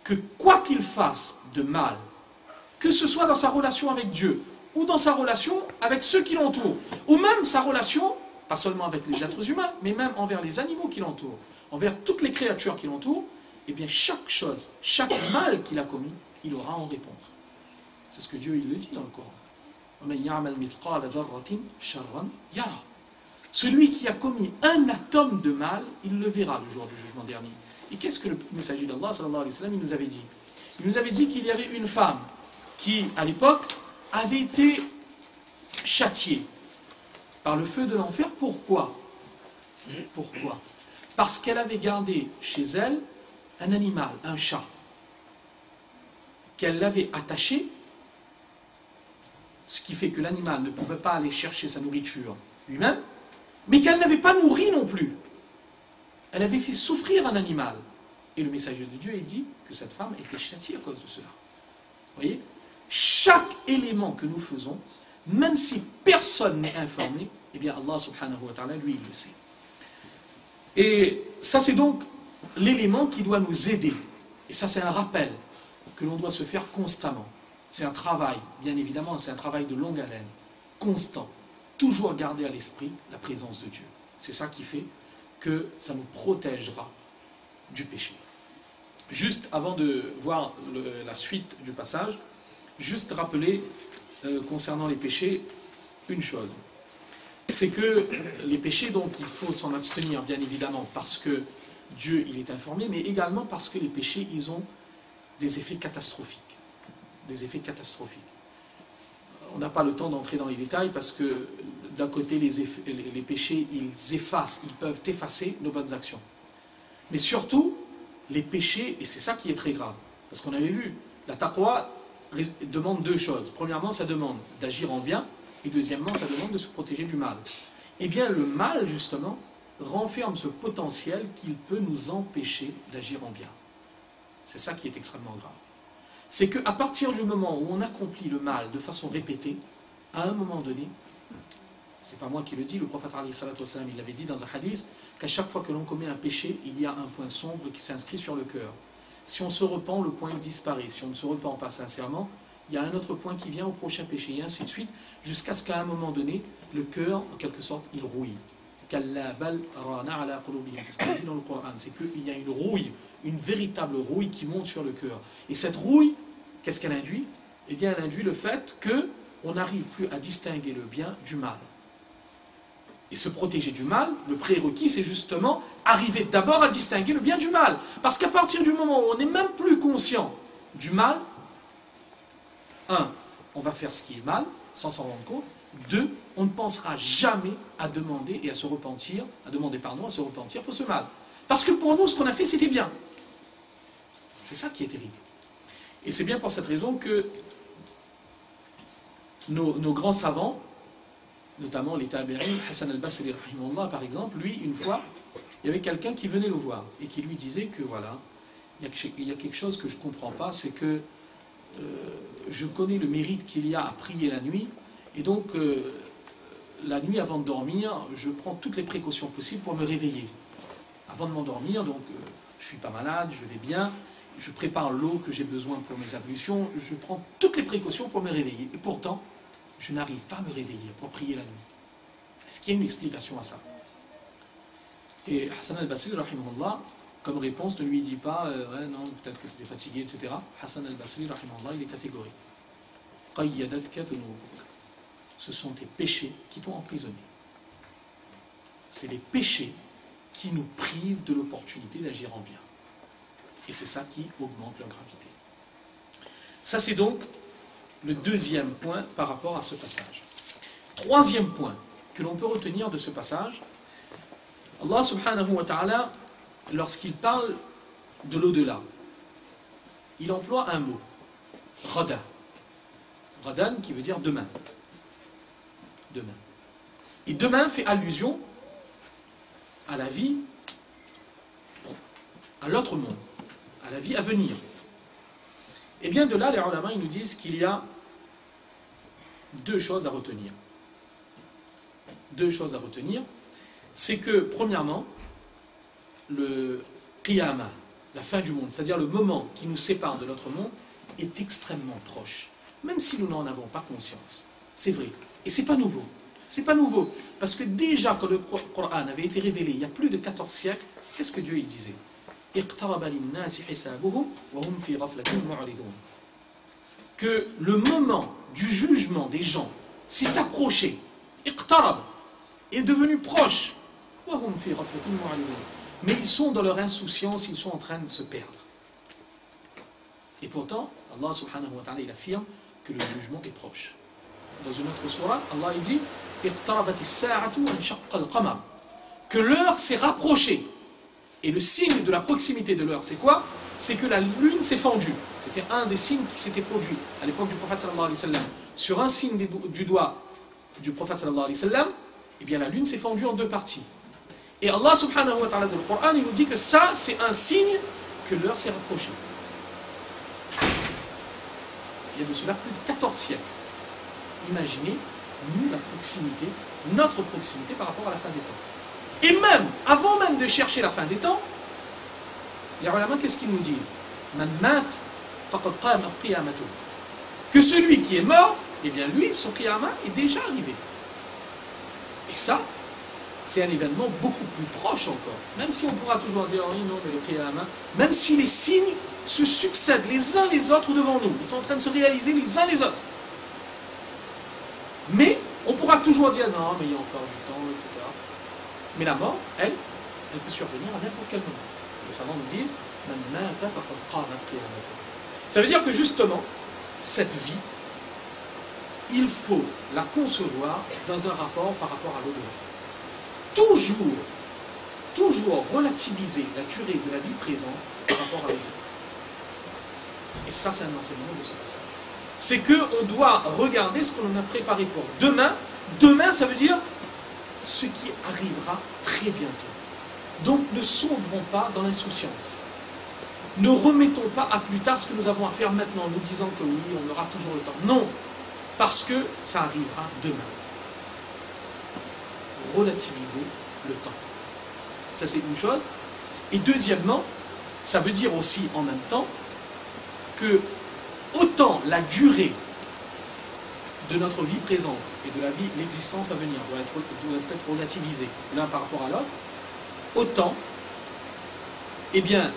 que quoi qu'il fasse de mal, que ce soit dans sa relation avec Dieu, ou dans sa relation avec ceux qui l'entourent, ou même sa relation, pas seulement avec les êtres humains, mais même envers les animaux qui l'entourent, envers toutes les créatures qui l'entourent, eh bien chaque chose, chaque mal qu'il a commis, il aura à en répondre. C'est ce que Dieu il le dit dans le Coran. Celui qui a commis un atome de mal, il le verra le jour du jugement dernier. Et qu'est-ce que le messager d'Allah, sallallahu alayhi wa sallam, il nous avait dit? Il nous avait dit qu'il y avait une femme qui, à l'époque, avait été châtiée par le feu de l'enfer. Pourquoi? Pourquoi? Parce qu'elle avait gardé chez elle un animal, un chat, qu'elle l'avait attaché, ce qui fait que l'animal ne pouvait pas aller chercher sa nourriture lui-même, mais qu'elle n'avait pas nourri non plus. Elle avait fait souffrir un animal. Et le messager de Dieu, il dit que cette femme était châtiée à cause de cela. Vous voyez? Chaque élément que nous faisons, même si personne n'est informé, eh bien Allah subhanahu wa ta'ala, lui, il le sait. Et ça, c'est donc l'élément qui doit nous aider. Et ça, c'est un rappel que l'on doit se faire constamment. C'est un travail, bien évidemment, c'est un travail de longue haleine, constant. Toujours garder à l'esprit la présence de Dieu. C'est ça qui fait que ça nous protégera du péché. Juste avant de voir la suite du passage, juste rappeler concernant les péchés une chose. C'est que les péchés, donc, il faut s'en abstenir, bien évidemment, parce que Dieu, il est informé, mais également parce que les péchés, ils ont des effets catastrophiques. Des effets catastrophiques. On n'a pas le temps d'entrer dans les détails parce que d'un côté, les péchés, ils effacent, ils peuvent effacer nos bonnes actions. Mais surtout, les péchés, et c'est ça qui est très grave, parce qu'on avait vu, la taqwa demande deux choses. Premièrement, ça demande d'agir en bien, et deuxièmement, ça demande de se protéger du mal. Eh bien, le mal, justement, renferme ce potentiel qu'il peut nous empêcher d'agir en bien. C'est ça qui est extrêmement grave. C'est qu'à partir du moment où on accomplit le mal de façon répétée, à un moment donné, c'est pas moi qui le dis, le prophète alayhi salatu wassalam, il l'avait dit dans un hadith, qu'à chaque fois que l'on commet un péché, il y a un point sombre qui s'inscrit sur le cœur. Si on se repent, le point disparaît. Si on ne se repent pas sincèrement, il y a un autre point qui vient au prochain péché, et ainsi de suite, jusqu'à ce qu'à un moment donné, le cœur, en quelque sorte, il rouille. C'est ce qu'il dit dans le Coran, c'est qu'il y a une rouille, une véritable rouille qui monte sur le cœur. Et cette rouille, qu'est-ce qu'elle induit? Eh bien, elle induit le fait qu'on n'arrive plus à distinguer le bien du mal. Et se protéger du mal, le prérequis, c'est justement arriver d'abord à distinguer le bien du mal. Parce qu'à partir du moment où on n'est même plus conscient du mal, on va faire ce qui est mal, sans s'en rendre compte. 2, on ne pensera jamais à demander et à se repentir, à demander pardon, à se repentir pour ce mal. Parce que pour nous, ce qu'on a fait, c'était bien. C'est ça qui est terrible. Et c'est bien pour cette raison que nos grands savants, notamment les tabi'in, Hassan al-Basri, par exemple, lui, une fois, il y avait quelqu'un qui venait le voir et qui lui disait que voilà, il y a quelque chose que je ne comprends pas, c'est que je connais le mérite qu'il y a à prier la nuit, et donc la nuit avant de dormir, je prends toutes les précautions possibles pour me réveiller. Avant de m'endormir, donc je ne suis pas malade, je vais bien, je prépare l'eau que j'ai besoin pour mes ablutions, je prends toutes les précautions pour me réveiller. Et pourtant, je n'arrive pas à me réveiller pour prier la nuit. Est-ce qu'il y a une explication à ça? Et Hassan al-Basri, rahimahullah, comme réponse, ne lui dit pas ouais, non, peut-être que tu es fatigué, etc. Hassan al-Basri, rahimahullah, il est catégorique. Ce sont tes péchés qui t'ont emprisonné. C'est les péchés qui nous privent de l'opportunité d'agir en bien. Et c'est ça qui augmente leur gravité. Ça, c'est donc le deuxième point par rapport à ce passage. Troisième point que l'on peut retenir de ce passage, Allah subhanahu wa ta'ala, lorsqu'il parle de l'au-delà, il emploie un mot, Ghadan. Ghadan qui veut dire demain. Demain. Et demain fait allusion à la vie, à l'autre monde, à la vie à venir. Et bien de là, les ulama, ils nous disent qu'il y a deux choses à retenir. Deux choses à retenir, c'est que, premièrement, le qiyamah, la fin du monde, c'est-à-dire le moment qui nous sépare de notre monde, est extrêmement proche, même si nous n'en avons pas conscience. C'est vrai. Et c'est pas nouveau. C'est pas nouveau. Parce que déjà, quand le Coran avait été révélé il y a plus de 14 siècles, qu'est-ce que Dieu il disait? Que le moment du jugement des gens s'est approché, est devenu proche. Mais ils sont dans leur insouciance, ils sont en train de se perdre. Et pourtant, Allah subhanahu wa ta'ala, il affirme que le jugement est proche. Dans une autre sourate, Allah il dit que l'heure s'est rapprochée. Et le signe de la proximité de l'heure, c'est quoi? C'est que la lune s'est fendue. C'était un des signes qui s'était produit à l'époque du prophète sallallahu alayhi wa sallam. Sur un signe du doigt du prophète sallallahu alayhi wa sallam, eh bien la lune s'est fendue en deux parties. Et Allah subhanahu wa ta'ala dans le Coran, il nous dit que ça, c'est un signe que l'heure s'est rapprochée. Il y a de cela plus de 14 siècles. Imaginez, nous, la proximité, notre proximité par rapport à la fin des temps. Et même, avant même de chercher la fin des temps, les ulama, qu'est-ce qu'ils nous disent? Que celui qui est mort, eh bien lui, son qiyamah est déjà arrivé. Et ça, c'est un événement beaucoup plus proche encore. Même si on pourra toujours dire, oui, non, mais le qiyamah, même si les signes se succèdent les uns les autres devant nous, ils sont en train de se réaliser les uns les autres. Mais on pourra toujours dire, non, mais il y a encore du temps, etc. Mais la mort, elle peut survenir à n'importe quel moment. Les savants nous disent, ça veut dire que justement, cette vie, il faut la concevoir dans un rapport par rapport à l'au-delà. Toujours relativiser la durée de la vie présente par rapport à l'au-delà. Et ça, c'est un enseignement de ce passage. C'est qu'on doit regarder ce que l'on a préparé pour demain. Demain, ça veut dire ce qui arrivera très bientôt. Donc, ne sombrons pas dans l'insouciance. Ne remettons pas à plus tard ce que nous avons à faire maintenant, nous disant que oui, on aura toujours le temps. Non, parce que ça arrivera demain. Relativiser le temps. Ça, c'est une chose. Et deuxièmement, ça veut dire aussi en même temps que autant la durée de notre vie présente et de la vie, l'existence à venir doit être relativisée l'un par rapport à l'autre, autant, eh bien,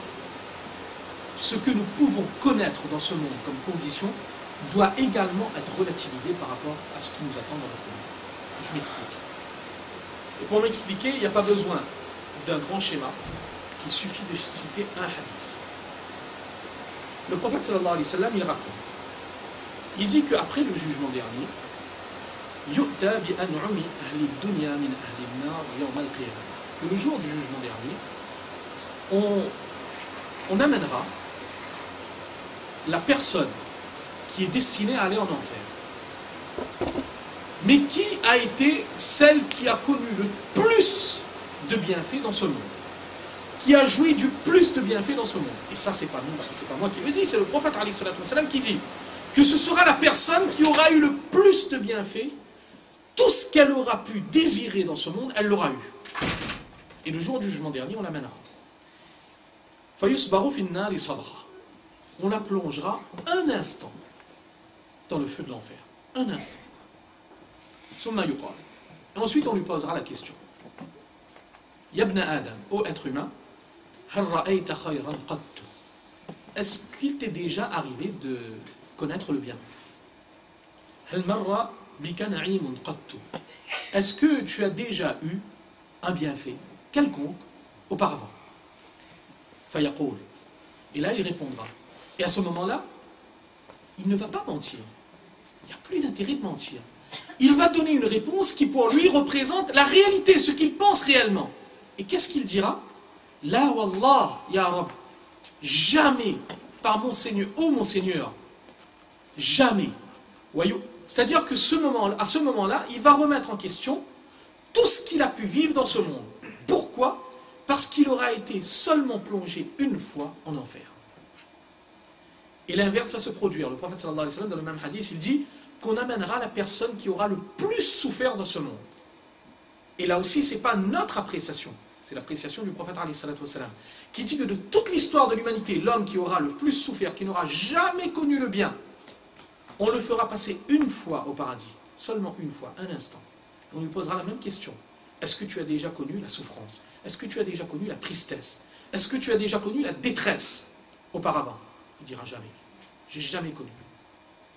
ce que nous pouvons connaître dans ce monde comme condition doit également être relativisé par rapport à ce qui nous attend dans notre monde. Je m'explique. Et pour m'expliquer, il n'y a pas besoin d'un grand schéma, il suffit de citer un hadith. Le prophète sallallahu alayhi wa sallam, il raconte. Il dit qu'après le jugement dernier, que le jour du jugement dernier, on amènera la personne qui est destinée à aller en enfer, mais qui a été celle qui a connu le plus de bienfaits dans ce monde, qui a joui du plus de bienfaits dans ce monde. Et ça, c'est pas moi qui le dis, c'est le prophète alayhi salatu wa sallam qui dit que ce sera la personne qui aura eu le plus de bienfaits. Tout ce qu'elle aura pu désirer dans ce monde, elle l'aura eu. Et le jour du jugement dernier, on l'amènera. On la plongera un instant dans le feu de l'enfer. Un instant. Et ensuite, on lui posera la question. Yabna Adam, ô être humain, est-ce qu'il t'est déjà arrivé de connaître le bien? Est-ce que tu as déjà eu un bienfait quelconque auparavant? Et là, il répondra. Et à ce moment-là, il ne va pas mentir. n'y a plus d'intérêt de mentir. Il va donner une réponse qui pour lui représente la réalité, ce qu'il pense réellement. Et qu'est-ce qu'il dira? La wallah, ya Rab, jamais, par mon Seigneur, oh mon Seigneur, jamais. C'est-à-dire que à ce moment-là, il va remettre en question tout ce qu'il a pu vivre dans ce monde. Pourquoi? Parce qu'il aura été seulement plongé une fois en enfer. Et l'inverse va se produire. Le prophète sallallahu alayhi wa sallam, dans le même hadith, il dit qu'on amènera la personne qui aura le plus souffert dans ce monde. Et là aussi, ce n'est pas notre appréciation, c'est l'appréciation du prophète alayhi wa sallam, qui dit que de toute l'histoire de l'humanité, l'homme qui aura le plus souffert, qui n'aura jamais connu le bien, on le fera passer une fois au paradis, seulement une fois, un instant. On lui posera la même question. Est-ce que tu as déjà connu la souffrance? Est-ce que tu as déjà connu la tristesse? Est-ce que tu as déjà connu la détresse auparavant? Il dira jamais. J'ai jamais connu.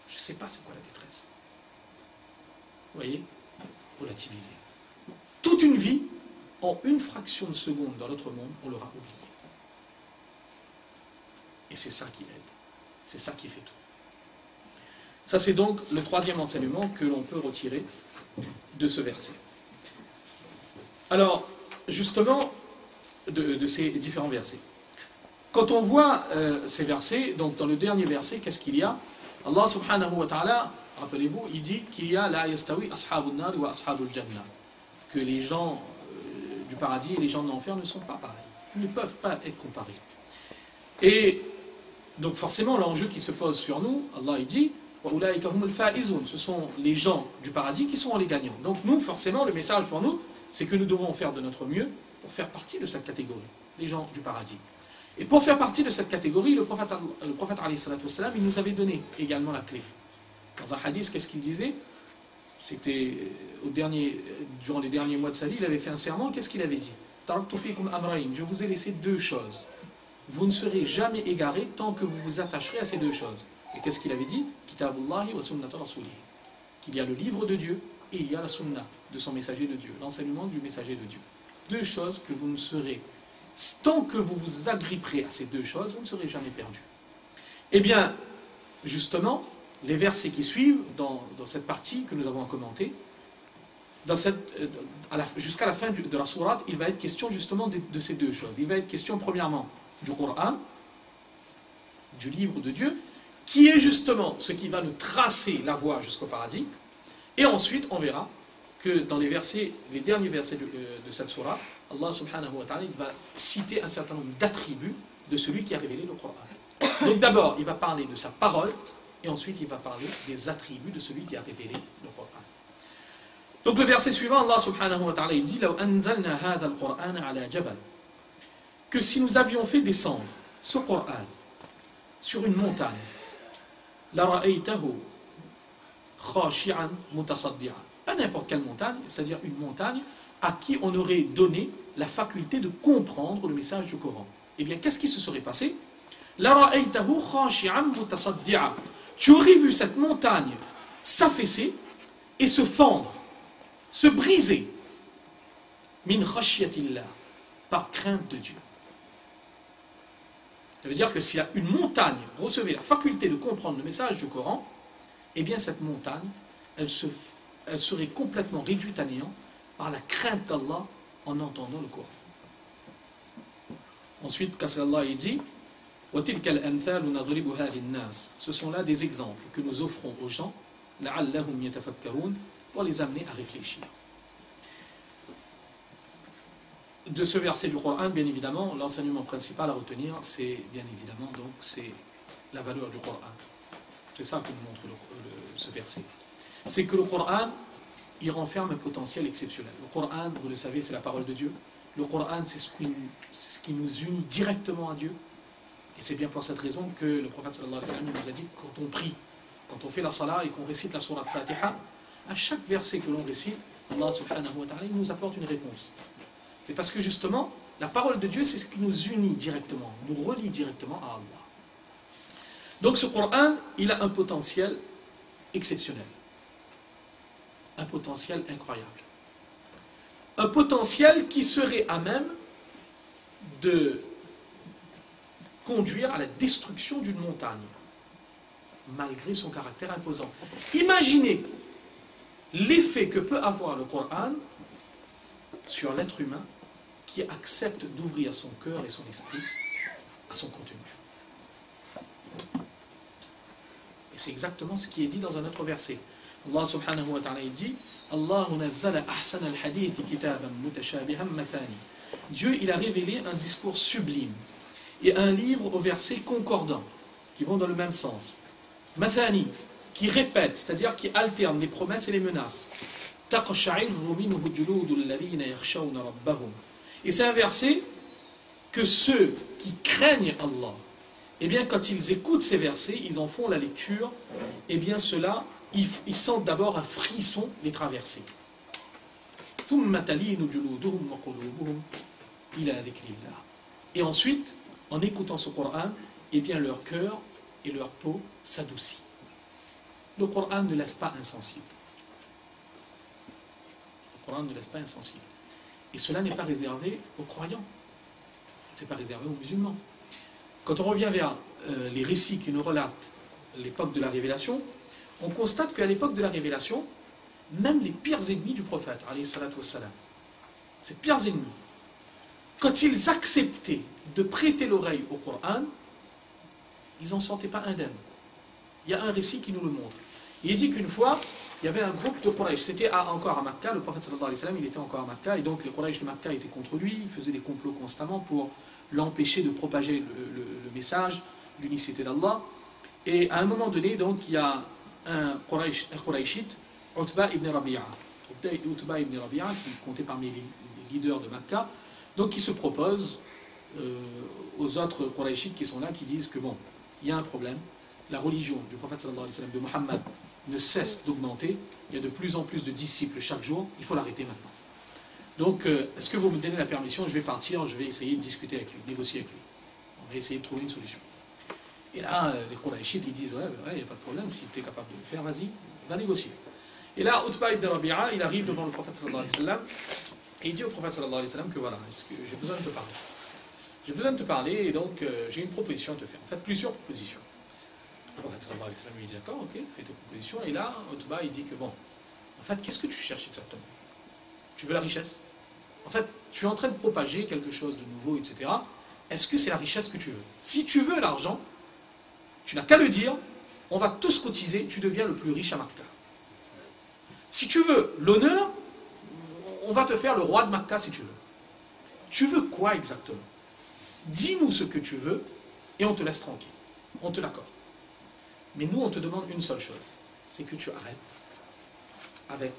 Je ne sais pas c'est quoi la détresse. Vous voyez? Relativiser. Toute une vie, en une fraction de seconde dans notre monde, on l'aura oublié. Et c'est ça qui aide. C'est ça qui fait tout. Ça, c'est donc le troisième enseignement que l'on peut retirer de ce verset. Alors, justement, de ces différents versets. Quand on voit ces versets, donc dans le dernier verset, qu'est-ce qu'il y a? Allah subhanahu wa ta'ala, rappelez-vous, il dit qu'il y a la yastawi ashabun nar wa ashabul jannah, que les gens du paradis et les gens de l'enfer ne sont pas pareils. Ils ne peuvent pas être comparés. Et donc forcément, l'enjeu qui se pose sur nous, Allah il dit, ce sont les gens du paradis qui sont les gagnants. Donc nous, forcément, le message pour nous, c'est que nous devons faire de notre mieux pour faire partie de cette catégorie, les gens du paradis. Et pour faire partie de cette catégorie, le prophète alayhi salatu wassalam, il nous avait donné également la clé. Dans un hadith, qu'est-ce qu'il disait? C'était durant les derniers mois de sa vie, il avait fait un serment, qu'est-ce qu'il avait dit? Je vous ai laissé deux choses. Vous ne serez jamais égarés tant que vous vous attacherez à ces deux choses. Et qu'est-ce qu'il avait dit? Kitabullahi wa sunnata rasulih. Qu'il y a le livre de Dieu et il y a la sunna de son messager de Dieu, l'enseignement du messager de Dieu. Deux choses que vous ne serez, tant que vous vous agripperez à ces deux choses, vous ne serez jamais perdus. Eh bien, justement, les versets qui suivent, dans cette partie que nous avons commentée, jusqu'à la fin de la sourate, il va être question justement de ces deux choses. Il va être question premièrement du Coran, du livre de Dieu, qui est justement ce qui va nous tracer la voie jusqu'au paradis. Et ensuite, on verra que dans les derniers versets de cette sourate, Allah subhanahu wa ta'ala va citer un certain nombre d'attributs de celui qui a révélé le Coran. Donc d'abord, il va parler de sa parole, et ensuite il va parler des attributs de celui qui a révélé le Coran. Donc le verset suivant, Allah subhanahu wa ta'ala, il dit لَوْ أَنزَلْنَا هَذَا الْقُرْآنَ عَلَى جَبَلٍ, que si nous avions fait descendre ce Coran sur une montagne, لَرَأَيْتَهُ خَاشِعًا مُتَصَدِّعًا, pas n'importe quelle montagne, c'est-à-dire une montagne à qui on aurait donné la faculté de comprendre le message du Coran. Eh bien, qu'est-ce qui se serait passé? لَرَأَيْتَهُ خَاشِعًا مُتَصَدِّعًا, tu aurais vu cette montagne s'affaisser et se fendre, se briser, min khashyatillah, par crainte de Dieu. Ça veut dire que si une montagne recevait la faculté de comprendre le message du Coran, eh bien cette montagne, elle serait complètement réduite à néant par la crainte d'Allah en entendant le Coran. Ensuite, qu'Allah dit, وَتِلْكَ الْأَمْثَالُ نَضْرِبُهَا لِلنَّاسِ, ce sont là des exemples que nous offrons aux gens, لَعَلَّهُمْ يَتَفَكَّرُونَ, pour les amener à réfléchir. De ce verset du Coran, bien évidemment, l'enseignement principal à retenir, c'est bien évidemment donc c'est la valeur du Coran. C'est ça que nous montre ce verset. C'est que le Coran, il renferme un potentiel exceptionnel. Le Coran, vous le savez, c'est la parole de Dieu. Le Coran, c'est ce qui nous unit directement à Dieu. Et c'est bien pour cette raison que le prophète sallallahu alayhi wa sallam nous a dit, quand on prie, quand on fait la salat et qu'on récite la sourate Fatiha, à chaque verset que l'on récite, Allah subhanahu wa ta'ala nous apporte une réponse. C'est parce que justement, la parole de Dieu, c'est ce qui nous unit directement, nous relie directement à Allah. Donc ce Coran, il a un potentiel exceptionnel. Un potentiel incroyable. Un potentiel qui serait à même de conduire à la destruction d'une montagne. malgré son caractère imposant. Imaginez l'effet que peut avoir le Coran sur l'être humain qui accepte d'ouvrir son cœur et son esprit à son contenu. Et c'est exactement ce qui est dit dans un autre verset. Allah subhanahu wa ta'ala dit Allahu nazzala ahsan al-hadith kitaban mutashabihan mathani. Dieu, il a révélé un discours sublime et un livre aux versets concordants qui vont dans le même sens. Mathani, qui répète, c'est-à-dire qui alterne les promesses et les menaces. Et c'est un verset que ceux qui craignent Allah, eh bien quand ils écoutent ces versets, ils en font la lecture, eh bien cela, ils sentent d'abord un frisson les traverser. Et ensuite, en écoutant ce Coran, eh bien leur cœur et leur peau s'adoucit. Le Coran ne laisse pas insensible. Le Coran ne laisse pas insensible. Et cela n'est pas réservé aux croyants. Ce n'est pas réservé aux musulmans. Quand on revient vers les récits qui nous relatent l'époque de la révélation, on constate qu'à l'époque de la révélation, même les pires ennemis du prophète, alayhi salatu wassalam, ces pires ennemis, quand ils acceptaient de prêter l'oreille au Coran, ils n'en sentaient pas indemnes. Il y a un récit qui nous le montre. Il dit qu'une fois, il y avait un groupe de Quraysh, c'était encore à Makkah, le prophète sallallahu alayhi wa sallam, il était encore à Makkah, et donc les Quraysh de Makkah étaient contre lui, ils faisaient des complots constamment pour l'empêcher de propager le message, l'unicité d'Allah. Et à un moment donné, donc, il y a un Qurayshite, Utba ibn Rabi'a. Utba ibn Rabi'a, qui comptait parmi les leaders de Makkah, donc qui se propose aux autres Qurayshites qui sont là, qui disent que bon, il y a un problème, la religion du prophète sallallahu alayhi wa sallam, de Muhammad, ne cesse d'augmenter, il y a de plus en plus de disciples chaque jour, il faut l'arrêter maintenant. Donc, est-ce que vous me donnez la permission? Je vais partir, je vais essayer de discuter avec lui, négocier avec lui. On va essayer de trouver une solution. Et là, les Qurayshites, ils disent, ouais, il n'y a pas de problème, si tu es capable de le faire, vas-y, va négocier. Et là, Utba ibn Rabi'a, il arrive devant le prophète sallallahu alayhi wa sallam, et il dit au prophète sallallahu alayhi wa sallam que voilà, est-ce que j'ai besoin de te parler? J'ai besoin de te parler, et donc j'ai une proposition à te faire. En fait, plusieurs propositions. Le prophète sallallahu alayhi wa sallam lui dit, d'accord, ok, fais tes propositions. Et là, Utba, il dit que bon, en fait, qu'est-ce que tu cherches exactement? Tu veux la richesse? En fait, tu es en train de propager quelque chose de nouveau, etc. Est-ce que c'est la richesse que tu veux? Si tu veux l'argent, tu n'as qu'à le dire, on va tous cotiser, tu deviens le plus riche à Makkah. Si tu veux l'honneur, on va te faire le roi de Makkah si tu veux. Tu veux quoi exactement? Dis-nous ce que tu veux et on te laisse tranquille. On te l'accorde. Mais nous, on te demande une seule chose, c'est que tu arrêtes avec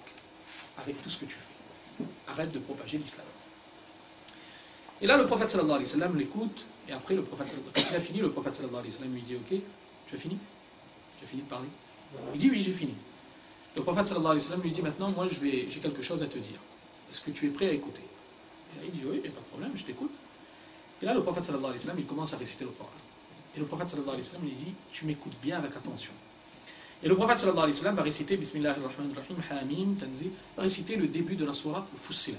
tout ce que tu fais. Arrête de propager l'islam. Et là, le prophète sallallahu alayhi wa sallam l'écoute, et après, quand il a fini, le prophète sallallahu alayhi wa sallam lui dit, ok, tu as fini? Tu as fini de parler? Il dit, oui, j'ai fini. Le prophète sallallahu alayhi wa sallam lui dit, maintenant, moi, j'ai quelque chose à te dire. Est-ce que tu es prêt à écouter? Et là, il dit, oui, il n'y a pas de problème, je t'écoute. Et là, le prophète sallallahu alayhi wa sallam, il commence à réciter le Coran. Et le prophète sallallahu alayhi wa sallam, il dit, tu m'écoutes bien avec attention. Et le prophète sallallahu alayhi wa sallam va réciter, Bismillahirrahmanirrahim, Hamim, Tanzil, va réciter le début de la sourate Fussilat,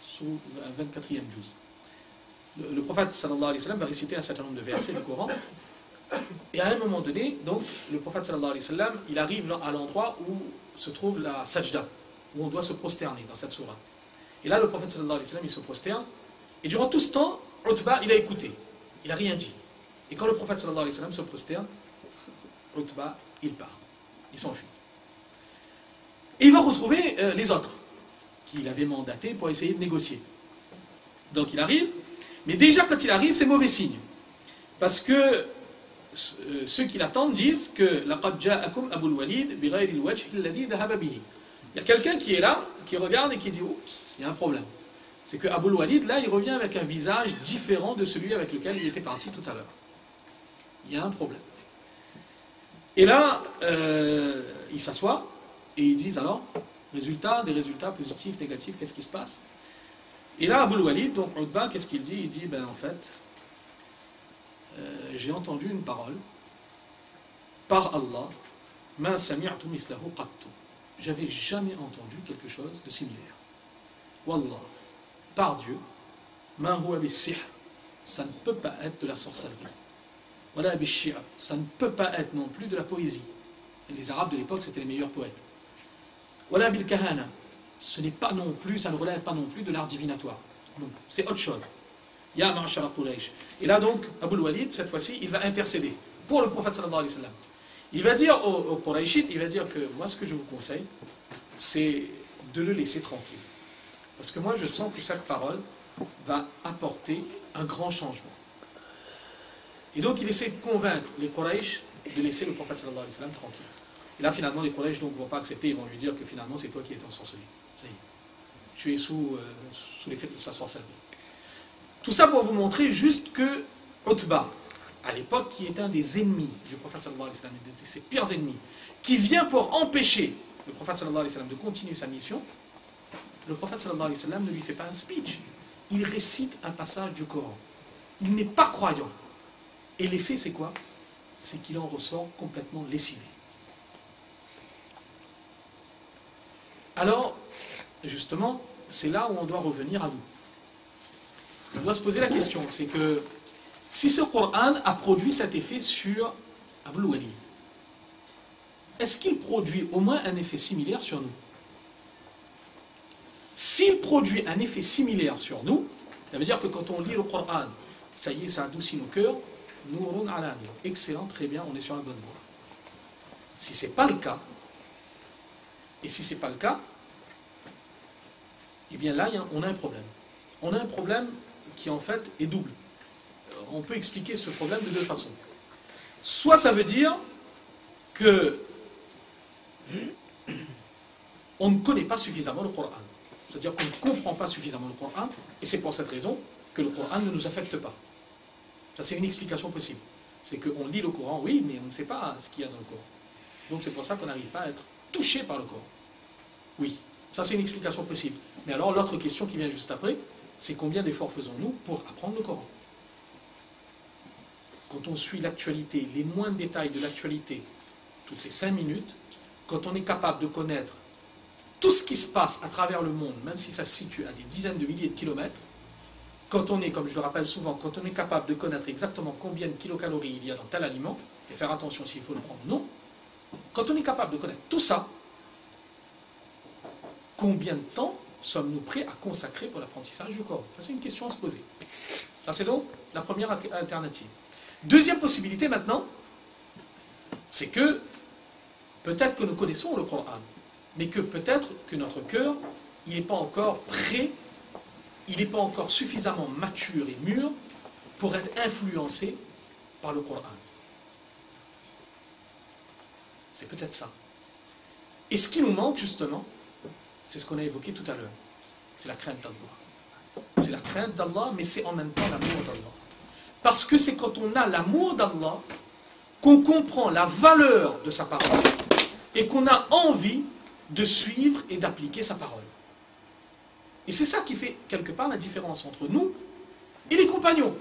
sous le 24e juz. Le prophète sallallahu alayhi wa sallam va réciter un certain nombre de versets du Coran. Et à un moment donné, donc, le prophète sallallahu alayhi wa sallam, il arrive à l'endroit où se trouve la sajda, où on doit se prosterner dans cette sourate. Et là, le prophète sallallahu alayhi wa sallam, il se prosterne. Et durant tout ce temps, Utba, il a écouté. Il n'a rien dit. Et quand le prophète sallallahu alayhi wa sallam se prosterne, Utba, il part. Il s'enfuit. Et il va retrouver les autres, qu'il avait mandatés pour essayer de négocier. Donc il arrive, mais déjà quand il arrive, c'est mauvais signe. Parce que ceux qui l'attendent disent que لَقَدْ جَاءَكُمْ أَبُو الْوَلِيدِ بِغَيْرِ الْوَجْهِ الَّذِي ذَهَبَ بِهِ. Il y a quelqu'un qui est là, qui regarde et qui dit, oups, il y a un problème. C'est que Abu al-Walid, là, il revient avec un visage différent de celui avec lequel il était parti tout à l'heure. Il y a un problème. Et là, ils s'assoient et ils disent alors, des résultats positifs, négatifs, qu'est-ce qui se passe? Et là, Abu al-Walid, donc Utba, qu'est-ce qu'il dit? Il dit, ben en fait, j'ai entendu une parole par Allah, ma sami'tu mislahu qattu. J'avais jamais entendu quelque chose de similaire. Wallah, par Dieu, ma huwa bis-sihr, ça ne peut pas être de la sorcellerie. Wala bish-shi'r. Ça ne peut pas être non plus de la poésie. Les Arabes de l'époque, c'était les meilleurs poètes. Wala bil-kahana. Ce n'est pas non plus, ça ne relève pas non plus de l'art divinatoire. Non, c'est autre chose. Ya ma'ashara Quraysh. Et là donc, Abu al-Walid, cette fois-ci, il va intercéder pour le prophète sallallahu alayhi wa sallam. Il va dire aux Qurayshites, il va dire que moi, ce que je vous conseille, c'est de le laisser tranquille. Parce que moi, je sens que chaque parole va apporter un grand changement. Et donc, il essaie de convaincre les Quraysh de laisser le prophète sallallahu alayhi wa sallam tranquille. Et là, finalement, les Quraysh ne vont pas accepter, ils vont lui dire que finalement, c'est toi qui es ensorcelé. Ça y est. Tu es sous l'effet de sa sorcellerie. Tout ça pour vous montrer juste que Utba, à l'époque, qui est un des ennemis du prophète sallallahu alayhi wa sallam, de ses pires ennemis, qui vient pour empêcher le prophète sallallahu alayhi wa sallam de continuer sa mission, le prophète sallallahu alayhi wa sallam ne lui fait pas un speech. Il récite un passage du Coran. Il n'est pas croyant. Et l'effet, c'est quoi? C'est qu'il en ressort complètement lessivé. Alors, justement, c'est là où on doit revenir à nous. On doit se poser la question, c'est que si ce Coran a produit cet effet sur Abu al-Walid, est-ce qu'il produit au moins un effet similaire sur nous? S'il produit un effet similaire sur nous, ça veut dire que quand on lit le Coran, ça y est, ça adoucit nos cœurs, Nourun ala nur. Excellent, très bien, on est sur la bonne voie. Si ce n'est pas le cas, et si ce n'est pas le cas, eh bien là, on a un problème. On a un problème qui en fait est double. On peut expliquer ce problème de deux façons. Soit ça veut dire que on ne connaît pas suffisamment le Coran. C'est-à-dire qu'on ne comprend pas suffisamment le Coran, et c'est pour cette raison que le Coran ne nous affecte pas. Ça, c'est une explication possible. C'est qu'on lit le Coran, oui, mais on ne sait pas ce qu'il y a dans le Coran. Donc c'est pour ça qu'on n'arrive pas à être touché par le Coran. Oui, ça c'est une explication possible. Mais alors l'autre question qui vient juste après, c'est combien d'efforts faisons-nous pour apprendre le Coran? Quand on suit l'actualité, les moindres détails de l'actualité, toutes les 5 minutes, quand on est capable de connaître tout ce qui se passe à travers le monde, même si ça se situe à des dizaines de milliers de kilomètres, quand on est, comme je le rappelle souvent, quand on est capable de connaître exactement combien de kilocalories il y a dans tel aliment, et faire attention s'il faut le prendre ou non, quand on est capable de connaître tout ça, combien de temps sommes-nous prêts à consacrer pour l'apprentissage du Coran? Ça, c'est une question à se poser. Ça, c'est donc la première alternative. Deuxième possibilité maintenant, c'est que peut-être que nous connaissons le Coran, mais que peut-être que notre cœur, il n'est pas encore prêt, il n'est pas encore suffisamment mature et mûr pour être influencé par le Coran. C'est peut-être ça. Et ce qui nous manque justement, c'est ce qu'on a évoqué tout à l'heure. C'est la crainte d'Allah. C'est la crainte d'Allah, mais c'est en même temps l'amour d'Allah. Parce que c'est quand on a l'amour d'Allah qu'on comprend la valeur de sa parole et qu'on a envie de suivre et d'appliquer sa parole. Et c'est ça qui fait quelque part la différence entre nous et les compagnons.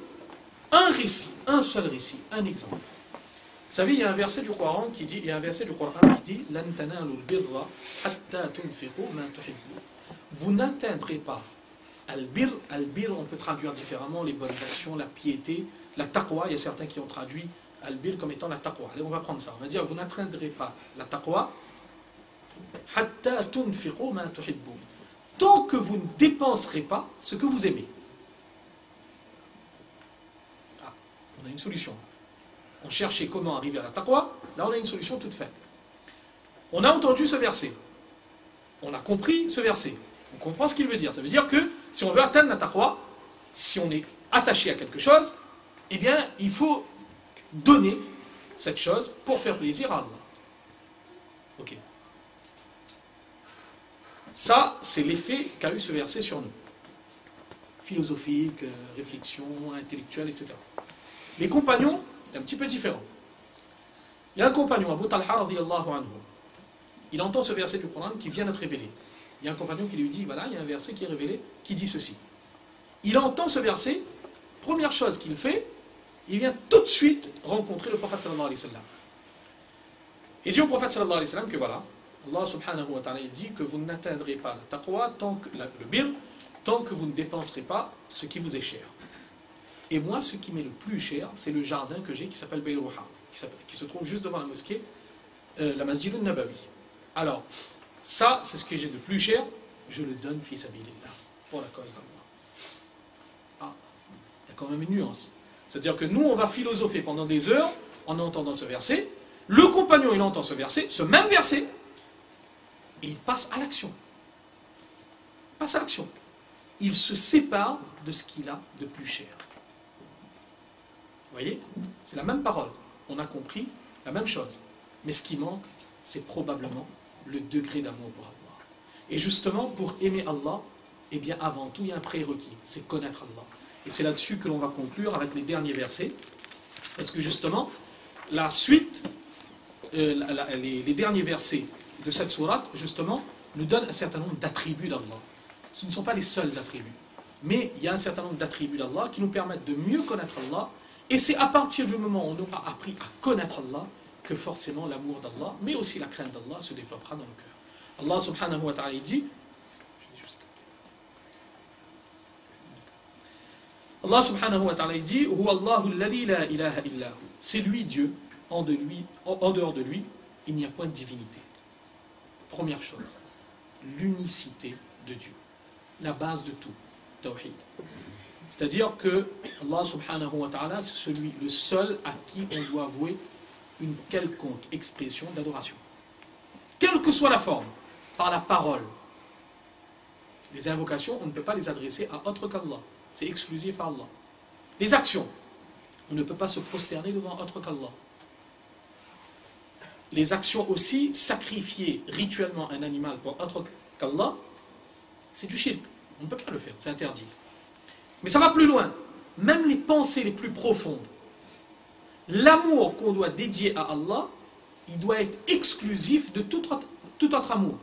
Un récit, un seul récit, un exemple. Vous savez, il y a un verset du Coran qui dit, Lan tanalu al-birra hatta tunfiqu ma tuhibbun. Vous n'atteindrez pas al-bir, on peut traduire différemment les bonnes actions, la piété, la taqwa. Il y a certains qui ont traduit al-bir comme étant la taqwa. Allez, on va prendre ça. On va dire, vous n'atteindrez pas la taqwa hatta tunfiqu ma tuhibbun. Tant que vous ne dépenserez pas ce que vous aimez. Ah, on a une solution. On cherchait comment arriver à la taqwa, là on a une solution toute faite. On a entendu ce verset. On a compris ce verset. On comprend ce qu'il veut dire. Ça veut dire que si on veut atteindre la taqwa, si on est attaché à quelque chose, eh bien il faut donner cette chose pour faire plaisir à Allah. Ok. Ça, c'est l'effet qu'a eu ce verset sur nous. Philosophique, réflexion, intellectuelle, etc. Les compagnons, c'est un petit peu différent. Il y a un compagnon, Abu Talha radiyallahu anhu. Il entend ce verset du Coran qui vient d'être révélé. Il y a un compagnon qui lui dit, voilà, il y a un verset qui est révélé, qui dit ceci. Il entend ce verset, première chose qu'il fait, il vient tout de suite rencontrer le prophète sallallahu alayhi wa sallam. Il dit au prophète sallallahu alayhi wa sallam que voilà, Allah subhanahu wa ta'ala dit que vous n'atteindrez pas la taqwa, le bir, tant que vous ne dépenserez pas ce qui vous est cher. Et moi, ce qui m'est le plus cher, c'est le jardin que j'ai qui s'appelle Bayrouha, qui se trouve juste devant la mosquée, la Masjid al-Nabawi. Alors, ça, c'est ce que j'ai de plus cher, je le donne fi sabilillah, pour la cause d'Allah. Ah, il y a quand même une nuance. C'est-à-dire que nous, on va philosopher pendant des heures en entendant ce verset. Le compagnon, il entend ce verset, ce même verset, et il passe à l'action. Passe à l'action. Il se sépare de ce qu'il a de plus cher. Vous voyez? C'est la même parole. On a compris la même chose. Mais ce qui manque, c'est probablement le degré d'amour pour Allah. Et justement, pour aimer Allah, eh bien avant tout, il y a un prérequis, c'est connaître Allah. Et c'est là-dessus que l'on va conclure avec les derniers versets. Parce que justement, la suite, les derniers versets de cette sourate, justement, nous donnent un certain nombre d'attributs d'Allah. Ce ne sont pas les seuls attributs. Mais il y a un certain nombre d'attributs d'Allah qui nous permettent de mieux connaître Allah. Et c'est à partir du moment où on aura appris à connaître Allah que forcément l'amour d'Allah, mais aussi la crainte d'Allah se développera dans nos cœurs. Allah subhanahu wa ta'ala dit, Allah subhanahu wa ta'ala dit, Huwa Allahu alladhi la ilaha illahu. C'est lui Dieu, en dehors de lui, il n'y a point de divinité. Première chose, l'unicité de Dieu, la base de tout, tawhid. C'est-à-dire que Allah subhanahu wa ta'ala, c'est le seul à qui on doit avouer une quelconque expression d'adoration. Quelle que soit la forme, par la parole. Les invocations, on ne peut pas les adresser à autre qu'Allah. C'est exclusif à Allah. Les actions, on ne peut pas se prosterner devant autre qu'Allah. Les actions aussi, sacrifier rituellement un animal pour autre qu'Allah, c'est du shirk. On ne peut pas le faire, c'est interdit. Mais ça va plus loin. Même les pensées les plus profondes, l'amour qu'on doit dédier à Allah, il doit être exclusif de tout autre amour.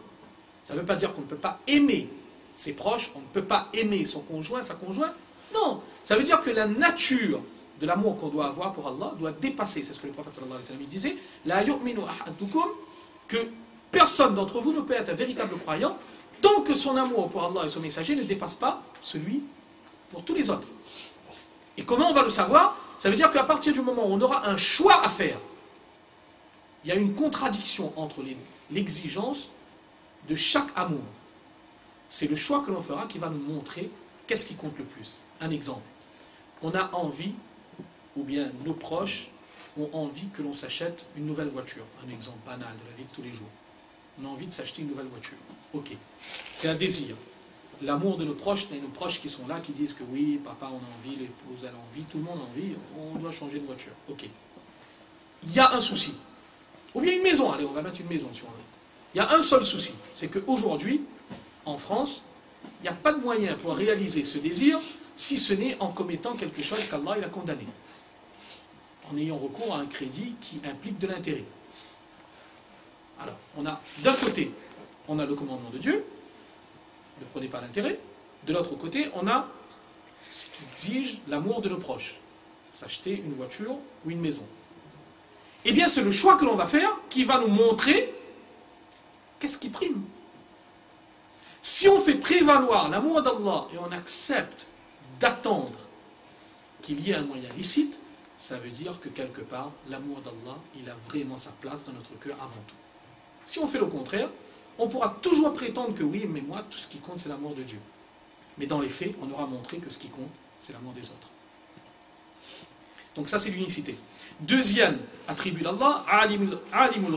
Ça ne veut pas dire qu'on ne peut pas aimer ses proches, on ne peut pas aimer son conjoint, sa conjointe. Non, ça veut dire que la nature de l'amour qu'on doit avoir pour Allah doit dépasser. C'est ce que le prophète sallallahu alayhi wa sallam disait. La yu'minu ahadukum, que personne d'entre vous ne peut être un véritable croyant tant que son amour pour Allah et son messager ne dépasse pas celui pour tous les autres. Et comment on va le savoir? Ça veut dire qu'à partir du moment où on aura un choix à faire, il y a une contradiction entre l'exigence de chaque amour. C'est le choix que l'on fera qui va nous montrer qu'est-ce qui compte le plus. Un exemple. On a envie, ou bien nos proches ont envie que l'on s'achète une nouvelle voiture. Un exemple banal de la vie de tous les jours. On a envie de s'acheter une nouvelle voiture. Ok. C'est un désir. L'amour de nos proches, il y a nos proches qui sont là, qui disent que oui, papa on a envie, l'épouse elle a envie, tout le monde a envie, on doit changer de voiture. Ok. Il y a un souci. Ou bien une maison, allez, on va mettre une maison si on veut. Il y a un seul souci, c'est qu'aujourd'hui, en France, il n'y a pas de moyen pour réaliser ce désir, si ce n'est en commettant quelque chose qu'Allah il a condamné. En ayant recours à un crédit qui implique de l'intérêt. Alors, on a d'un côté, on a le commandement de Dieu, ne prenez pas l'intérêt. De l'autre côté, on a ce qui exige l'amour de nos proches. S'acheter une voiture ou une maison. Eh bien, c'est le choix que l'on va faire qui va nous montrer qu'est-ce qui prime. Si on fait prévaloir l'amour d'Allah et on accepte d'attendre qu'il y ait un moyen licite, ça veut dire que quelque part, l'amour d'Allah, il a vraiment sa place dans notre cœur avant tout. Si on fait le contraire, on pourra toujours prétendre que oui, mais moi, tout ce qui compte, c'est l'amour de Dieu. Mais dans les faits, on aura montré que ce qui compte, c'est l'amour des autres. Donc ça, c'est l'unicité. Deuxième attribut d'Allah, alimul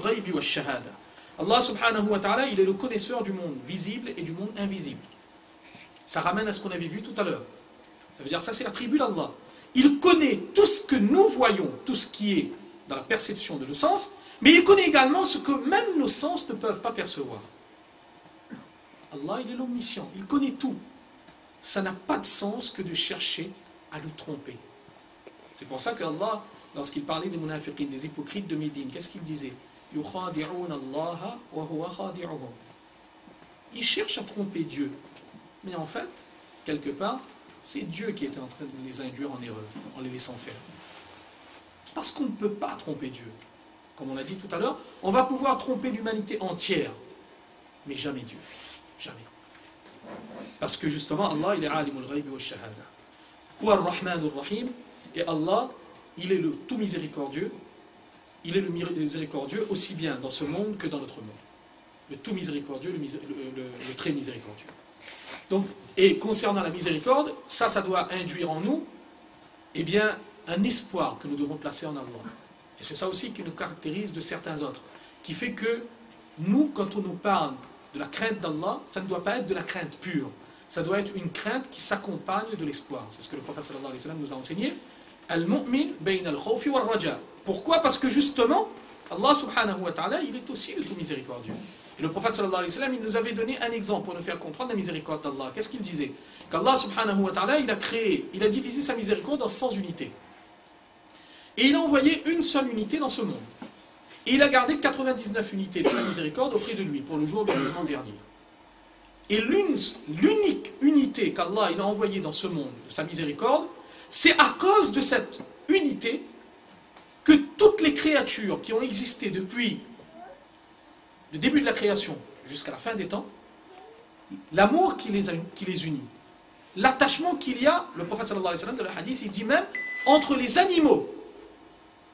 ghaybi wa shahada. Allah subhanahu wa ta'ala, il est le connaisseur du monde visible et du monde invisible. Ça ramène à ce qu'on avait vu tout à l'heure. Ça veut dire, ça c'est l'attribut d'Allah. Il connaît tout ce que nous voyons, tout ce qui est dans la perception de nos sens, mais il connaît également ce que même nos sens ne peuvent pas percevoir. Allah, il est l'omniscient, il connaît tout. Ça n'a pas de sens que de chercher à le tromper. C'est pour ça qu'Allah, lorsqu'il parlait des munafiqin, des hypocrites de Médine, qu'est-ce qu'il disait? Ils cherchent à tromper Dieu. Mais en fait, quelque part, c'est Dieu qui était en train de les induire en erreur, en les laissant faire. Parce qu'on ne peut pas tromper Dieu. Comme on l'a dit tout à l'heure, on va pouvoir tromper l'humanité entière, mais jamais Dieu. Jamais. Parce que justement, Allah, il est alimul ghaybi wa shahada. Huwa ar-Rahman ar-Rahim. Et Allah, il est le tout miséricordieux. Il est le miséricordieux aussi bien dans ce monde que dans notre monde. Le tout miséricordieux, le très miséricordieux. Donc, et concernant la miséricorde, ça doit induire en nous, eh bien, un espoir que nous devons placer en Allah. Et c'est ça aussi qui nous caractérise de certains autres, qui fait que nous, quand on nous parle de la crainte d'Allah, ça ne doit pas être de la crainte pure. Ça doit être une crainte qui s'accompagne de l'espoir. C'est ce que le prophète sallallahu alayhi wa sallam nous a enseigné. Al-mu'min bayna al-khawfi wal-raja. Pourquoi? Parce que justement, Allah subhanahu wa ta'ala, il est aussi le tout miséricordieux. Et le prophète sallallahu alayhi wa sallam, il nous avait donné un exemple pour nous faire comprendre la miséricorde d'Allah. Qu'est-ce qu'il disait? Qu'Allah subhanahu wa ta'ala, il a divisé sa miséricorde en 100 unités. Et il a envoyé une seule unité dans ce monde. Et il a gardé 99 unités de sa miséricorde auprès de lui pour le jour du jugement dernier. Et l'unique unité qu'Allah a envoyée dans ce monde, de sa miséricorde, c'est à cause de cette unité que toutes les créatures qui ont existé depuis le début de la création jusqu'à la fin des temps, l'amour qui les unit, l'attachement qu'il y a, le prophète sallallahu alayhi wa sallam, dans le hadith, il dit même, entre les animaux,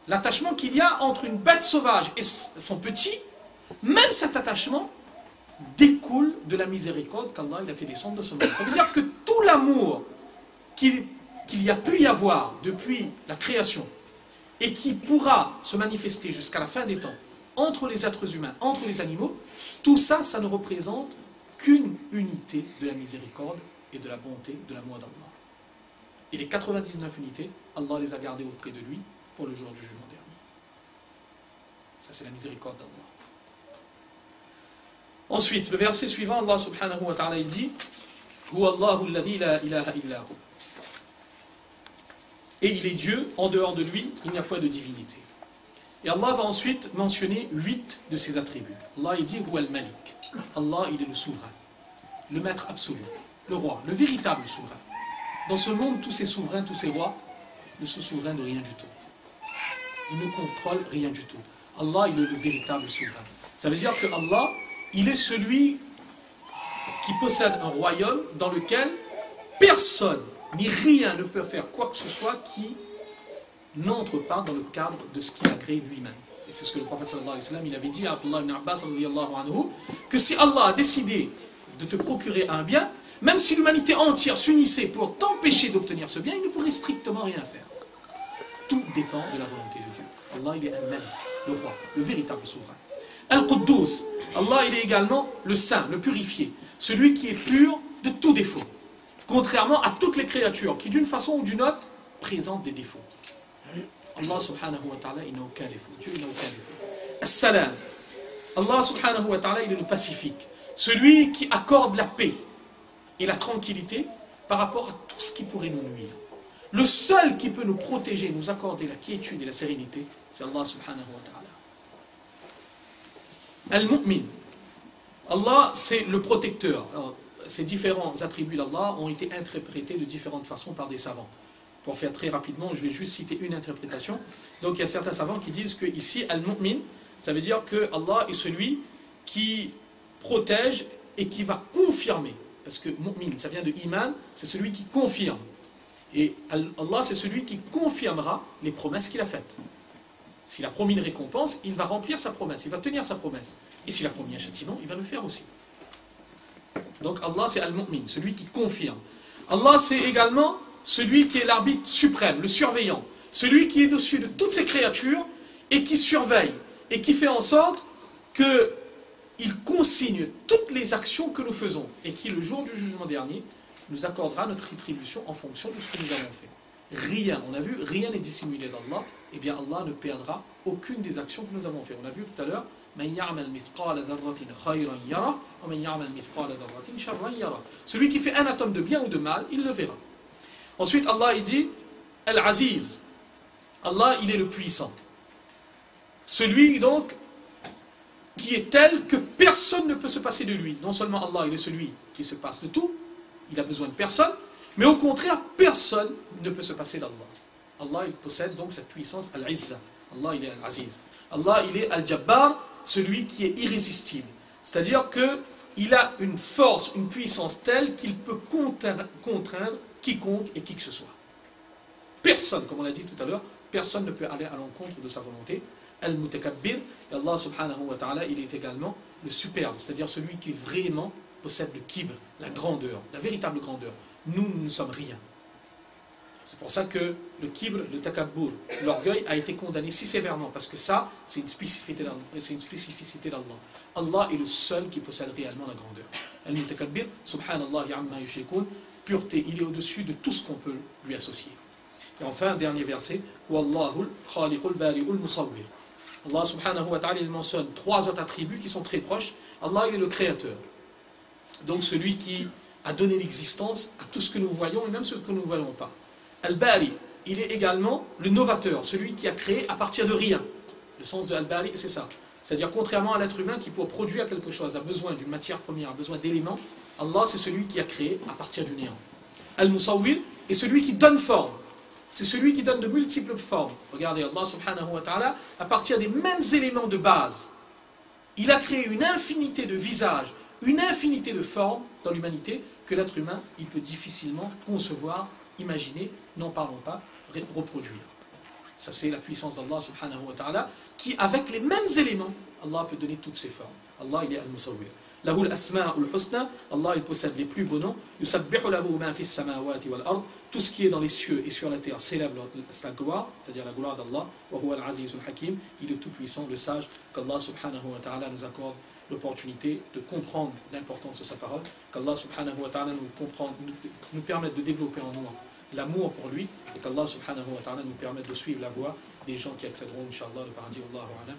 l'attachement qu'il y a entre une bête sauvage et son petit, même cet attachement découle de la miséricorde qu'Allah a fait descendre de ce monde. Ça veut dire que tout l'amour qu'il y a pu y avoir depuis la création et qui pourra se manifester jusqu'à la fin des temps entre les êtres humains, entre les animaux, tout ça, ça ne représente qu'une unité de la miséricorde et de la bonté de l'amour d'Allah. Et les 99 unités, Allah les a gardées auprès de lui pour le jour du jugement dernier. Ça, c'est la miséricorde d'Allah. Ensuite, le verset suivant, Allah subhanahu wa ta'ala, il dit Huwa Allahu alladhi la ilaha illa hu. Et il est Dieu, en dehors de lui, il n'y a point de divinité. Et Allah va ensuite mentionner 8 de ses attributs. Allah, il dit Huwa al-Malik. Allah, il est le souverain, le maître absolu, le roi, le véritable souverain. Dans ce monde, tous ces souverains, tous ces rois ne sont souverains de rien du tout. Ils ne contrôlent rien du tout. Allah, il est le véritable souverain. Ça veut dire que Allah, il est celui qui possède un royaume dans lequel personne ni rien ne peut faire quoi que ce soit qui n'entre pas dans le cadre de ce qu'il a créé lui-même. Et c'est ce que le prophète sallallahu alayhi wa sallam, il avait dit à Abdullah ibn Abbas radiyallahu anhu, que si Allah a décidé de te procurer un bien, même si l'humanité entière s'unissait pour t'empêcher d'obtenir ce bien, il ne pourrait strictement rien faire. Tout dépend de la volonté de Dieu. Allah, il est Al-Malik, le roi, le véritable souverain. Al-Quddus, Allah, il est également le saint, le purifié, celui qui est pur de tout défaut, contrairement à toutes les créatures qui, d'une façon ou d'une autre, présentent des défauts. Allah subhanahu wa ta'ala, il n'a aucun défaut. Dieu, il n'a aucun défaut. As-Salam, Allah subhanahu wa ta'ala, il est le pacifique, celui qui accorde la paix et la tranquillité par rapport à tout ce qui pourrait nous nuire. Le seul qui peut nous protéger, nous accorder la quiétude et la sérénité, c'est Allah subhanahu wa ta'ala. Al-Mu'min, Allah, c'est le protecteur. Alors, ces différents attributs d'Allah ont été interprétés de différentes façons par des savants. Pour faire très rapidement, je vais juste citer une interprétation. Donc il y a certains savants qui disent que ici, Al-Mu'min, ça veut dire que Allah est celui qui protège et qui va confirmer. Parce que Mu'min, ça vient de Iman, c'est celui qui confirme. Et Allah, c'est celui qui confirmera les promesses qu'il a faites. S'il a promis une récompense, il va remplir sa promesse, il va tenir sa promesse. Et s'il a promis un châtiment, il va le faire aussi. Donc Allah, c'est Al-Mu'min, celui qui confirme. Allah, c'est également celui qui est l'arbitre suprême, le surveillant, celui qui est au-dessus de toutes ces créatures et qui surveille et qui fait en sorte qu'il consigne toutes les actions que nous faisons et qui, le jour du jugement dernier, nous accordera notre rétribution en fonction de ce que nous avons fait. Rien, on a vu, rien n'est dissimulé d'Allah, et bien Allah ne perdra aucune des actions que nous avons fait. On a vu tout à l'heure, celui qui fait un atome de bien ou de mal, il le verra. Ensuite, Allah il dit Al-Aziz. Allah, il est le puissant. Celui donc qui est tel que personne ne peut se passer de lui. Non seulement Allah, il est celui qui se passe de tout, il a besoin de personne, mais au contraire, personne ne peut se passer d'Allah. Allah, il possède donc cette puissance Al-Izza. Allah, il est Al-Aziz. Allah, il est Al-Jabbar, celui qui est irrésistible. C'est-à-dire qu'il a une force, une puissance telle qu'il peut contraindre quiconque et qui que ce soit. Personne, comme on l'a dit tout à l'heure, personne ne peut aller à l'encontre de sa volonté. Al-Mutakabbir, et Allah subhanahu wa ta'ala, il est également le superbe, c'est-à-dire celui qui vraiment possède le kibr, la grandeur, la véritable grandeur. Nous ne sommes rien. C'est pour ça que le kibr, le takabbur, l'orgueil a été condamné si sévèrement, parce que ça, c'est une spécificité d'Allah. Allah est le seul qui possède réellement la grandeur. Al-Mutakabbir, subhanallah ya'amma yushrikun, pureté, il est au-dessus de tout ce qu'on peut lui associer. Et enfin, dernier verset, Wallahul khaliqul bari'ul musawwir. Allah subhanahu wa ta'ala, il mentionne 3 autres attributs qui sont très proches. Allah, il est le créateur. Donc celui qui a donné l'existence à tout ce que nous voyons et même ce que nous ne voyons pas. Al-Bari, il est également le novateur, celui qui a créé à partir de rien. Le sens de Al-Bari, c'est ça. C'est-à-dire, contrairement à l'être humain qui, pour produire quelque chose, a besoin d'une matière première, a besoin d'éléments, Allah, c'est celui qui a créé à partir du néant. Al-Musawwir est celui qui donne forme. C'est celui qui donne de multiples formes. Regardez, Allah subhanahu wa ta'ala, à partir des mêmes éléments de base, il a créé une infinité de visages, une infinité de formes dans l'humanité que l'être humain, il peut difficilement concevoir, imaginer, n'en parlons pas, reproduire. Ça, c'est la puissance d'Allah subhanahu wa ta'ala, qui, avec les mêmes éléments, Allah peut donner toutes ses formes. Allah, il est al-Musawwir. Lahu al-asma'ul husna, Allah, il possède les plus beaux noms. Yusabbihu lahu ma fi as-samawati wal ard. Tout ce qui est dans les cieux et sur la terre célèbre sa gloire, c'est-à-dire la gloire d'Allah. Wa huwa al-azizul hakim. Il est tout puissant, le sage, qu'Allah subhanahu wa ta'ala nous accorde l'opportunité de comprendre l'importance de sa parole, qu'Allah subhanahu wa ta'ala nous permette de développer en nous l'amour pour lui, et qu'Allah subhanahu wa ta'ala nous permette de suivre la voie des gens qui accéderont, Inch'Allah, le paradis. Wallahu a'lam.